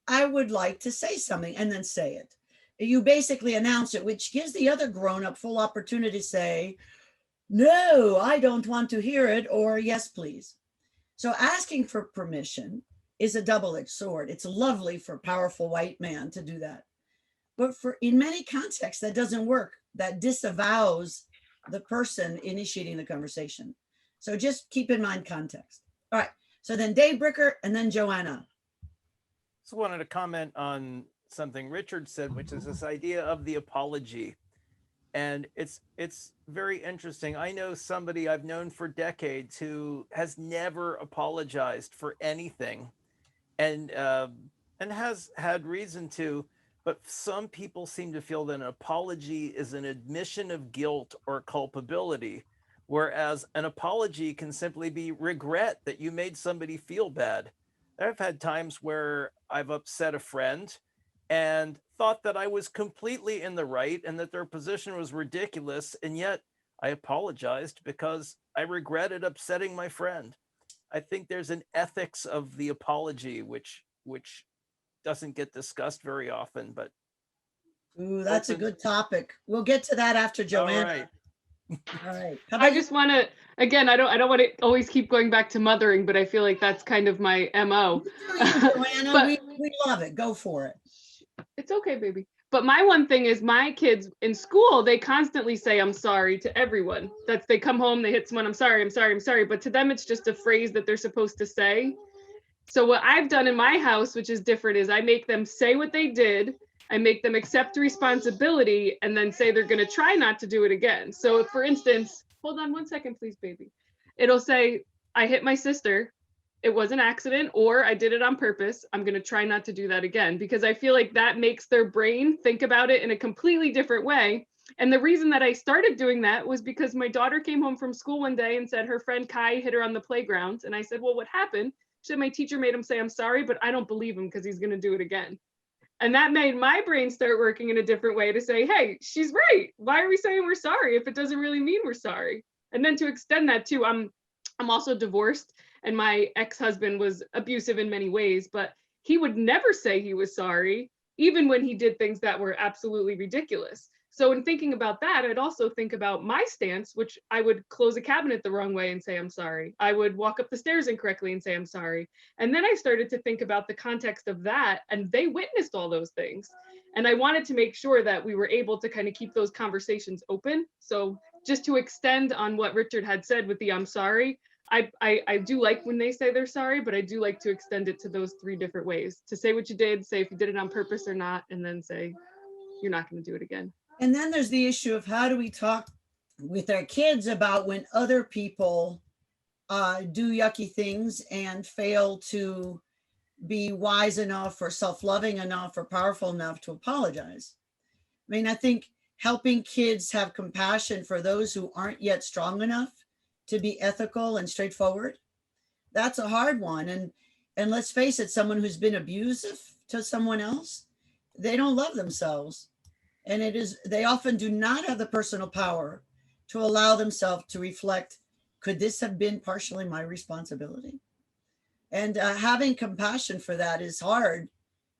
I would like to say something, and then say it. You basically announce it, which gives the other grown-up full opportunity to say, no, I don't want to hear it, or yes, please. So asking for permission is a double-edged sword. It's lovely for a powerful white man to do that. But in many contexts, that doesn't work. That disavows the person initiating the conversation. So just keep in mind context. All right. So then Dave Bricker and then Joanna. Just wanted to comment on something Richard said, which is this idea of the apology. And it's very interesting. I know somebody I've known for decades who has never apologized for anything, and has had reason to. But some people seem to feel that an apology is an admission of guilt or culpability, whereas an apology can simply be regret that you made somebody feel bad. I've had times where I've upset a friend and thought that I was completely in the right and that their position was ridiculous, and yet I apologized because I regretted upsetting my friend. I think there's an ethics of the apology which doesn't get discussed very often, but ooh, that's a good topic. We'll get to that after Joanna. All right. I just want to, again, I don't want to always keep going back to mothering, but I feel like that's kind of my MO. Joanna, But we love it. Go for it. it's okay, baby. But my one thing is my kids in school, they constantly say, I'm sorry to everyone. They come home, they hit someone, I'm sorry, I'm sorry, I'm sorry. But to them, it's just a phrase that they're supposed to say. So what I've done in my house, which is different, is I make them say what they did. I make them accept responsibility and then say they're going to try not to do it again. So if, for instance, hold on 1 second, please, baby. It'll say, I hit my sister. It was an accident, or I did it on purpose. I'm going to try not to do that again, because I feel like that makes their brain think about it in a completely different way. And the reason that I started doing that was because my daughter came home from school one day and said her friend Kai hit her on the playground. And I said, well, what happened? She said, my teacher made him say, I'm sorry, but I don't believe him because he's going to do it again. And that made my brain start working in a different way to say, hey, she's right. Why are we saying we're sorry if it doesn't really mean we're sorry? And then to extend that too, I'm also divorced, and my ex-husband was abusive in many ways, but he would never say he was sorry, even when he did things that were absolutely ridiculous. So in thinking about that, I'd also think about my stance, which I would close a cabinet the wrong way and say, I'm sorry. I would walk up the stairs incorrectly and say, I'm sorry. And then I started to think about the context of that, and they witnessed all those things. And I wanted to make sure that we were able to kind of keep those conversations open. So just to extend on what Richard had said with the I'm sorry, I do like when they say they're sorry, but I do like to extend it to those 3 different ways. To say what you did, say if you did it on purpose or not, and then say you're not going to do it again. And then there's the issue of how do we talk with our kids about when other people do yucky things and fail to be wise enough or self-loving enough or powerful enough to apologize. I mean, I think helping kids have compassion for those who aren't yet strong enough to be ethical and straightforward, that's a hard one. And let's face it, someone who's been abusive to someone else, they don't love themselves. And they often do not have the personal power to allow themselves to reflect, could this have been partially my responsibility? And having compassion for that is hard,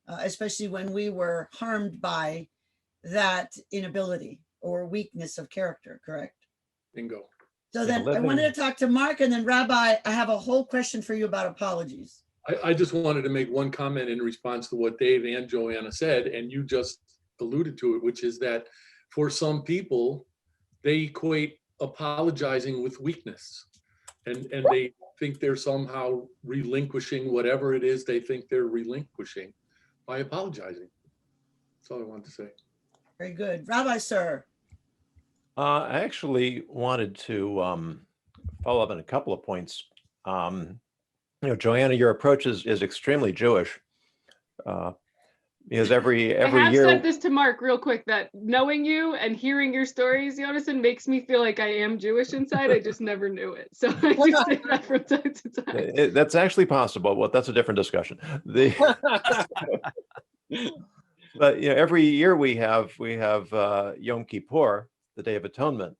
especially when we were harmed by that inability or weakness of character, correct? Bingo. So then I wanted to talk to Mark, and then Rabbi, I have a whole question for you about apologies. I just wanted to make one comment in response to what Dave and Joanna said, and you just alluded to it, which is that for some people, they equate apologizing with weakness, and they think they're somehow relinquishing whatever it is they think they're relinquishing by apologizing. That's all I wanted to say. Very good. Rabbi, sir. I actually wanted to follow up on a couple of points Joanna, your approach is extremely Jewish. Because every I have year, said this to Mark real quick, that knowing you and hearing your stories, Yonason, makes me feel like I am Jewish inside. I just never knew it. So I do say that from time to time. That's actually possible. Well, that's a different discussion. But every year we have Yom Kippur, the Day of Atonement,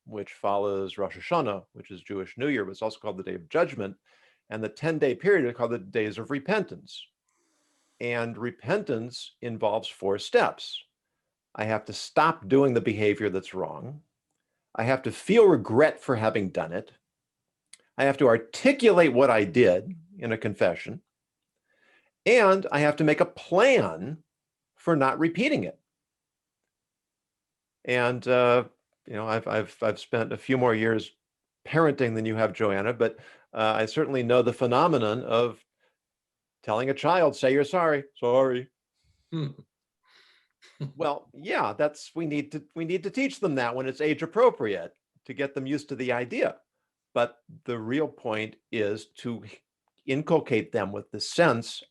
which follows Rosh Hashanah, which is Jewish New Year, but it's also called the Day of Judgment. And the 10-day period is called the Days of Repentance. And repentance involves 4 steps. I have to stop doing the behavior that's wrong. I have to feel regret for having done it. I have to articulate what I did in a confession. And I have to make a plan for not repeating it. And I've spent a few more years parenting than you have, Joanna, but I certainly know the phenomenon of telling a child, say you're sorry. Well, yeah, we need to teach them that when it's age appropriate to get them used to the idea. But the real point is to inculcate them with the sense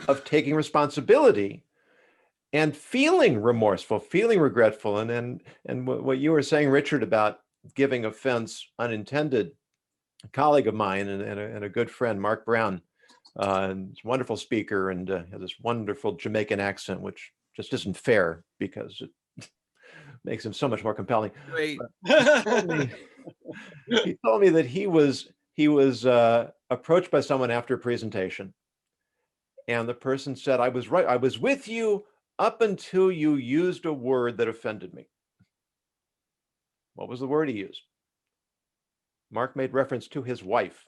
of taking responsibility and feeling remorseful, feeling regretful. And what you were saying, Richard, about giving offense unintended, a colleague of mine and a good friend, Mark Brown, and he's a wonderful speaker and has this wonderful Jamaican accent, which just isn't fair because it makes him so much more compelling. Great. He told me that he was approached by someone after a presentation, and the person said, "I was right. I was with you up until you used a word that offended me." What was the word he used? Mark made reference to his wife.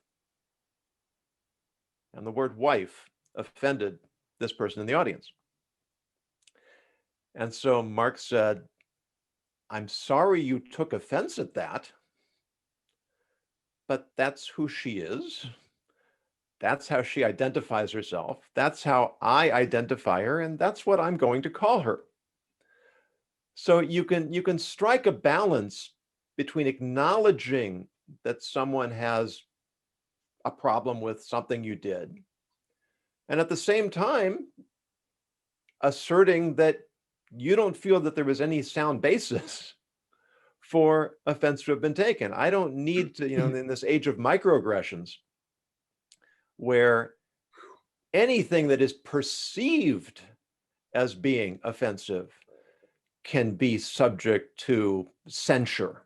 And the word wife offended this person in the audience. And so Mark said, "I'm sorry you took offense at that, but that's who she is. That's how she identifies herself. That's how I identify her, and that's what I'm going to call her." So you can strike a balance between acknowledging that someone has a problem with something you did, and at the same time asserting that you don't feel that there was any sound basis for offense to have been taken. I don't need to, in this age of microaggressions, where anything that is perceived as being offensive can be subject to censure.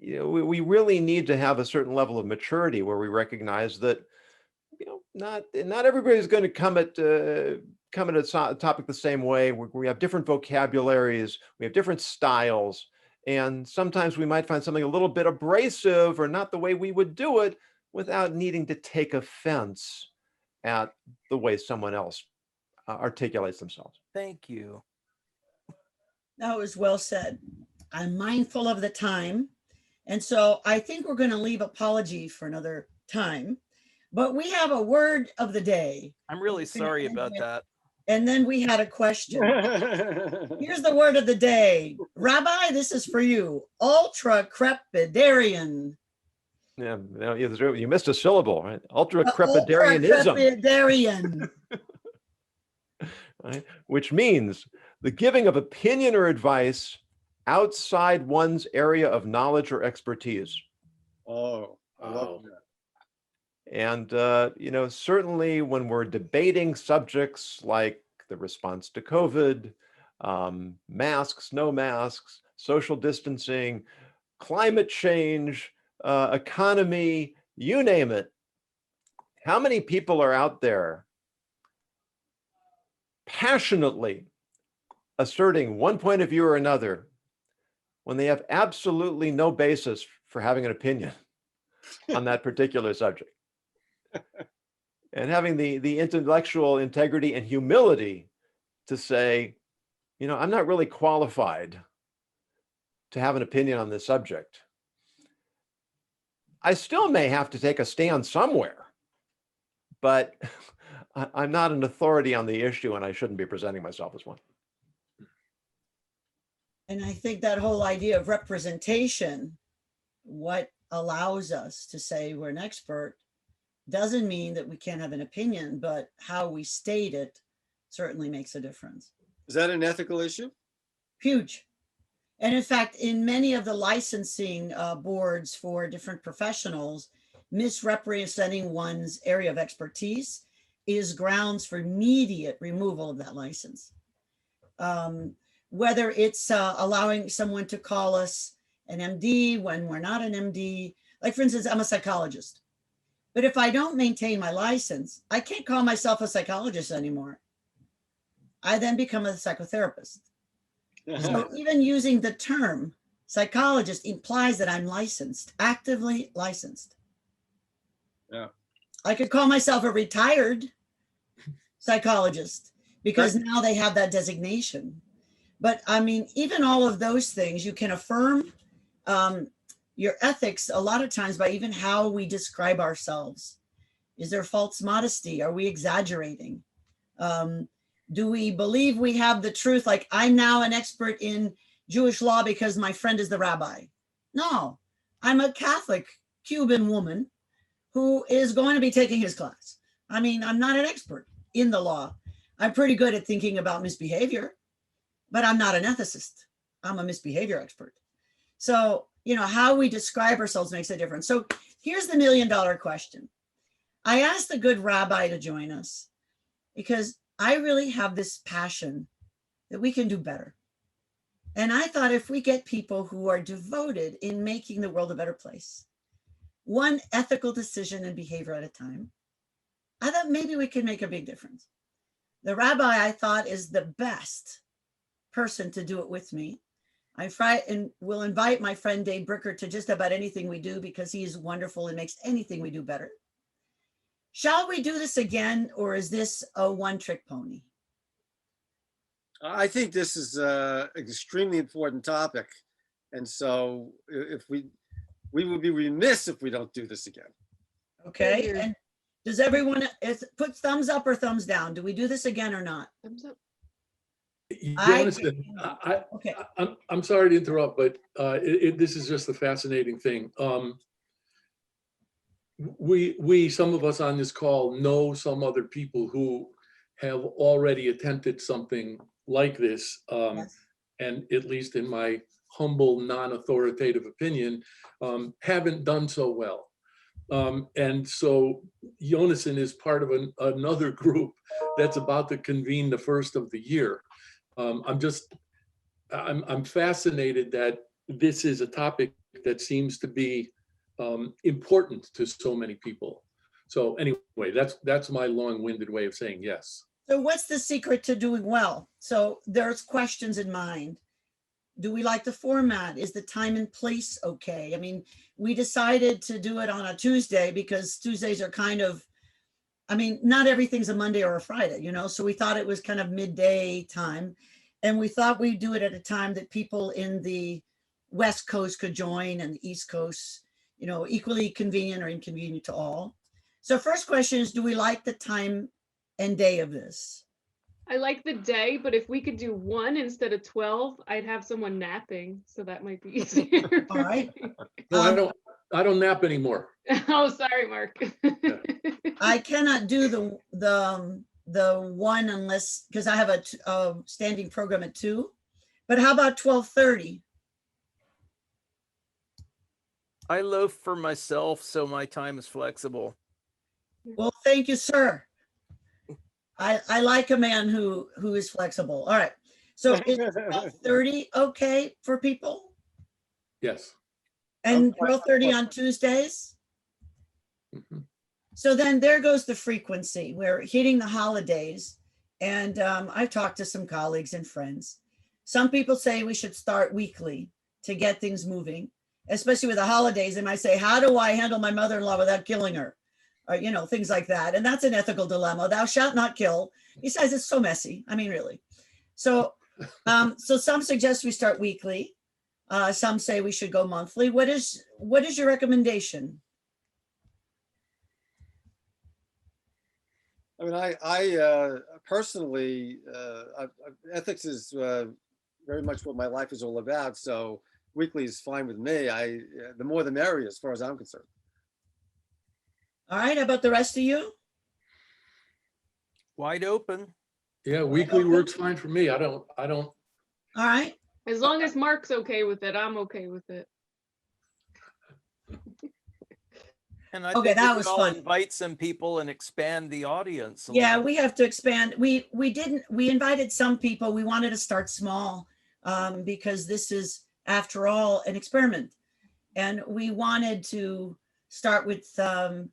We really need to have a certain level of maturity where we recognize that not everybody's going to come at a topic the same way. We have different vocabularies, we have different styles, and sometimes we might find something a little bit abrasive or not the way we would do it without needing to take offense at the way someone else articulates themselves. Thank you. That was well said. I'm mindful of the time. And so I think we're going to leave apology for another time. But we have a word of the day. I'm really sorry about that. And then we had a question. Here's the word of the day. Rabbi, this is for you. Ultra-crepidarian. Yeah, you missed a syllable, right? Ultra-crepidarianism. Ultra-crepidarian. Right? Which means the giving of opinion or advice outside one's area of knowledge or expertise. Oh, I love that. And, certainly when we're debating subjects like the response to COVID, masks, no masks, social distancing, climate change, economy, you name it. How many people are out there passionately asserting one point of view or another when they have absolutely no basis for having an opinion on that particular subject? And having the intellectual integrity and humility to say, I'm not really qualified to have an opinion on this subject. I still may have to take a stand somewhere, but I'm not an authority on the issue, and I shouldn't be presenting myself as one. And I think that whole idea of representation, what allows us to say we're an expert doesn't mean that we can't have an opinion, but how we state it certainly makes a difference. Is that an ethical issue? Huge. And in fact, in many of the licensing boards for different professionals, misrepresenting one's area of expertise is grounds for immediate removal of that license. Whether it's allowing someone to call us an MD when we're not an MD. Like, for instance, I'm a psychologist. But if I don't maintain my license, I can't call myself a psychologist anymore. I then become a psychotherapist. So even using the term psychologist implies that I'm licensed, actively licensed. Yeah. I could call myself a retired psychologist because now they have that designation. But I mean, even all of those things, you can affirm your ethics a lot of times by even how we describe ourselves. Is there false modesty? Are we exaggerating? Do we believe we have the truth? Like, I'm now an expert in Jewish law because my friend is the rabbi. No, I'm a Catholic Cuban woman who is going to be taking his class. I mean, I'm not an expert in the law. I'm pretty good at thinking about misbehavior, but I'm not an ethicist. I'm a misbehavior expert. So, you know, how we describe ourselves makes a difference. So here's the $1 million question. I asked the good rabbi to join us because I really have this passion that we can do better. And I thought if we get people who are devoted in making the world a better place, one ethical decision and behavior at a time, I thought maybe we could make a big difference. The rabbi, I thought, is the best person to do it with me. I will invite my friend Dave Bricker to just about anything we do because he is wonderful and makes anything we do better. Shall we do this again, or is this a one-trick pony? I think this is an extremely important topic. And so if we would be remiss if we don't do this again. Okay. And does everyone put thumbs up or thumbs down? Do we do this again or not? Thumbs up. Yonason, Okay. I'm sorry to interrupt, but this is just a fascinating thing. We some of us on this call know some other people who have already attempted something like this, Yes. and at least in my humble, non-authoritative opinion, haven't done so well. And so Yonason is part of another group that's about to convene the first of the year. I'm fascinated that this is a topic that seems to be important to so many people. So anyway, that's my long-winded way of saying yes. So what's the secret to doing well? So there's questions in mind. Do we like the format? Is the time and place okay? I mean, we decided to do it on a Tuesday because Tuesdays are kind of, I mean, not everything's a Monday or a Friday, you know, so we thought it was kind of midday time. And we thought we'd do it at a time that people in the West Coast could join and the East Coast, you know, equally convenient or inconvenient to all. So first question is, do we like the time and day of this? I like the day, but if we could do 1 instead of 12, I'd have someone napping, so that might be easier. All right. No, I don't nap anymore. Oh, sorry, Mark. I cannot do the 1 unless, because I have a standing program at 2. But how about 12:30? I loaf for myself, so my time is flexible. Well, thank you, sir. I like a man who is flexible. All right. So is 12:30 okay for people? Yes. And 12:30 on Tuesdays? Mhm. So then there goes the frequency. We're hitting the holidays. And I've talked to some colleagues and friends. Some people say we should start weekly to get things moving, especially with the holidays. They might say, how do I handle my mother-in-law without killing her? Or, you know, things like that. And that's an ethical dilemma. Thou shalt not kill. Besides, it's so messy. I mean, really. So, so some suggest we start weekly. Some say we should go monthly. What is your recommendation? I mean, I personally, ethics is very much what my life is all about. So weekly is fine with me. The more the merrier, as far as I'm concerned. All right, how about the rest of you? Wide open. Yeah, weekly works fine for me. I don't, All right. As long as Mark's okay with it, I'm okay with it. And I Okay, think that we was could all fun. invite some people and expand the audience. Yeah, little. we have to expand. We invited some people. We wanted to start small because this is, after all, an experiment. And we wanted to start with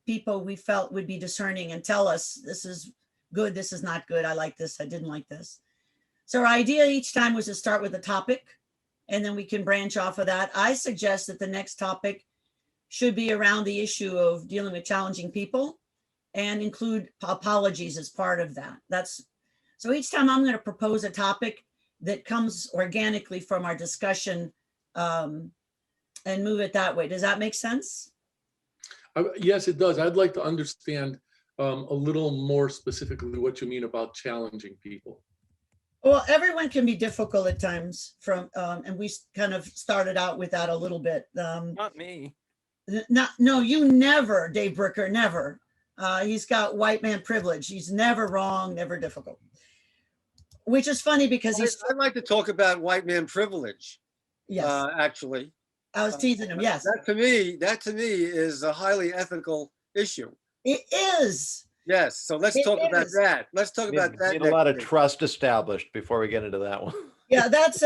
people we felt would be discerning and tell us, this is good, this is not good, I like this, I didn't like this. So our idea each time was to start with a topic, and then we can branch off of that. I suggest that the next topic should be around the issue of dealing with challenging people and include apologies as part of that. So each time I'm going to propose a topic that comes organically from our discussion and move it that way. Does that make sense? yes, it does. I'd like to understand a little more specifically what you mean about challenging people. Well, everyone can be difficult at times and we kind of started out with that a little bit. Not me. No, you never, Dave Bricker, never. He's got white man privilege. He's never wrong, never difficult. Which is funny because I'd like to talk about white man privilege. Yes. Actually, I was teasing him. Yes. That to me is a highly ethical issue. It is. Yes. So let's talk about that. Let's talk about that. Need a lot of trust established before we get into that one. Yeah, that's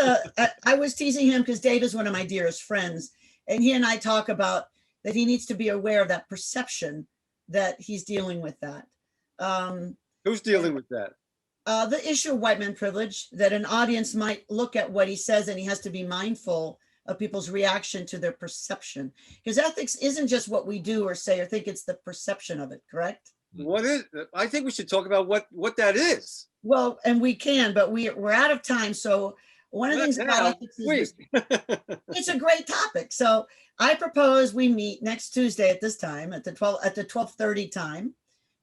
I was teasing him because Dave is one of my dearest friends, and he and I talk about that he needs to be aware of that perception that he's dealing with that. Who's dealing with that? The issue of white man privilege, that an audience might look at what he says and he has to be mindful of people's reaction to their perception. Because ethics isn't just what we do or say or think, it's the perception of it, correct? What is? I think we should talk about what that is. Well, and we can, but we're out of time. So one of the things about ethics is it's a great topic. So I propose we meet next Tuesday at this time at the 12:30 time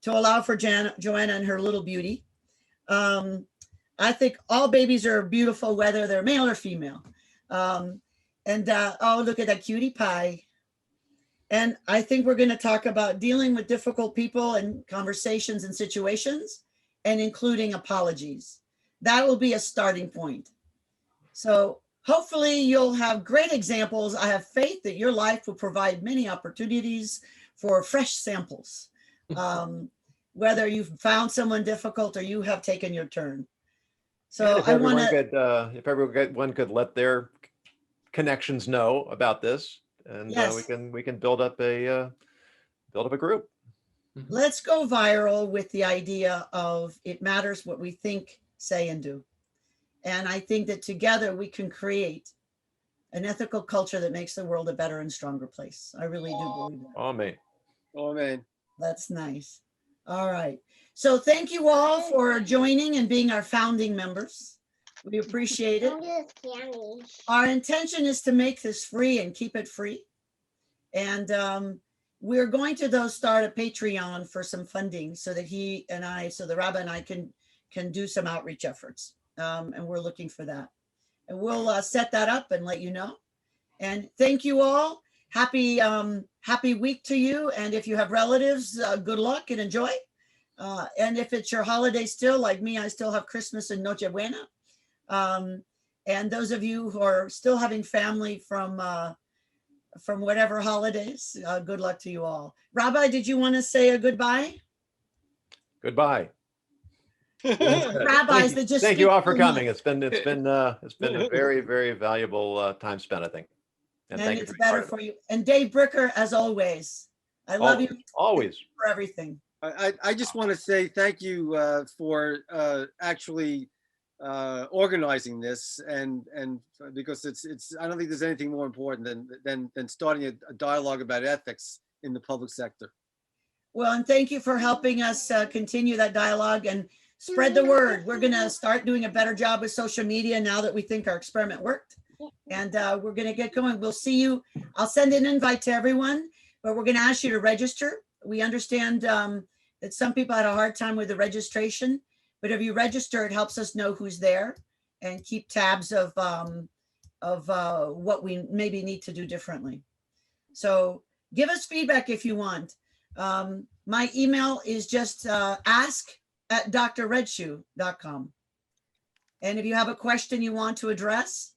to allow for Joanna and her little beauty. I think all babies are beautiful, whether they're male or female. Oh, look at that cutie pie. And I think we're going to talk about dealing with difficult people and conversations and situations, and including apologies. That will be a starting point. So hopefully you'll have great examples. I have faith that your life will provide many opportunities for fresh samples. Whether you've found someone difficult or you have taken your turn. So if everyone could let their connections know about this, and yes. we can build up a group. Let's go viral with the idea of it matters what we think, say, and do. And I think that together we can create an ethical culture that makes the world a better and stronger place. I really do believe that. Amen. Amen. That's nice. All right. So thank you all for joining and being our founding members. We appreciate it. Our intention is to make this free and keep it free. And we're going to, though, start a Patreon for some funding so that the Rabbi and I can do some outreach efforts. And we're looking for that. And we'll set that up and let you know. And thank you all. Happy week to you. And if you have relatives, good luck and enjoy. And if it's your holiday still, like me, I still have Christmas and Noche Buena. And those of you who are still having family from whatever holidays, good luck to you all. Rabbi, did you want to say a goodbye? Goodbye. Rabbis that just thank you all for coming. It's been a very, very valuable time spent, I think. And thank it's you better for you. And Dave Bricker, as always, I love you always for everything. I just want to say thank you for actually organizing this, and because it's I don't think there's anything more important than starting a dialogue about ethics in the public sector. Well, and thank you for helping us continue that dialogue and spread the word. We're going to start doing a better job with social media now that we think our experiment worked. And we're going to get going. We'll see you. I'll send an invite to everyone, but we're going to ask you to register. We understand that some people had a hard time with the registration, but if you register, it helps us know who's there and keep tabs of what we maybe need to do differently. So give us feedback if you want. My email is just ask@drredshoe.com. And if you have a question you want to address,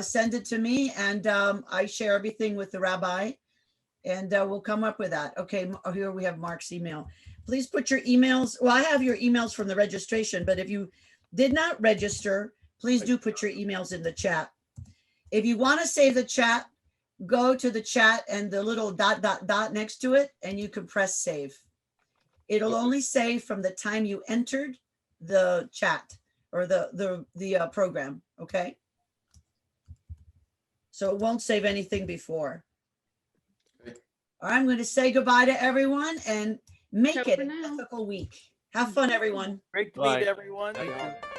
send it to me, and I share everything with the rabbi, and we'll come up with that. Okay, here we have Mark's email. Please put your emails. Well, I have your emails from the registration, but if you did not register, please do put your emails in the chat. If you want to save the chat, go to the chat and the little ... next to it, and you can press save. It'll only save from the time you entered the chat or the program, okay? So it won't save anything before. Okay. All right, I'm going to say goodbye to everyone and make Ciao it for an now. ethical week. Have fun, everyone. Great to Bye. meet everyone. Thank you.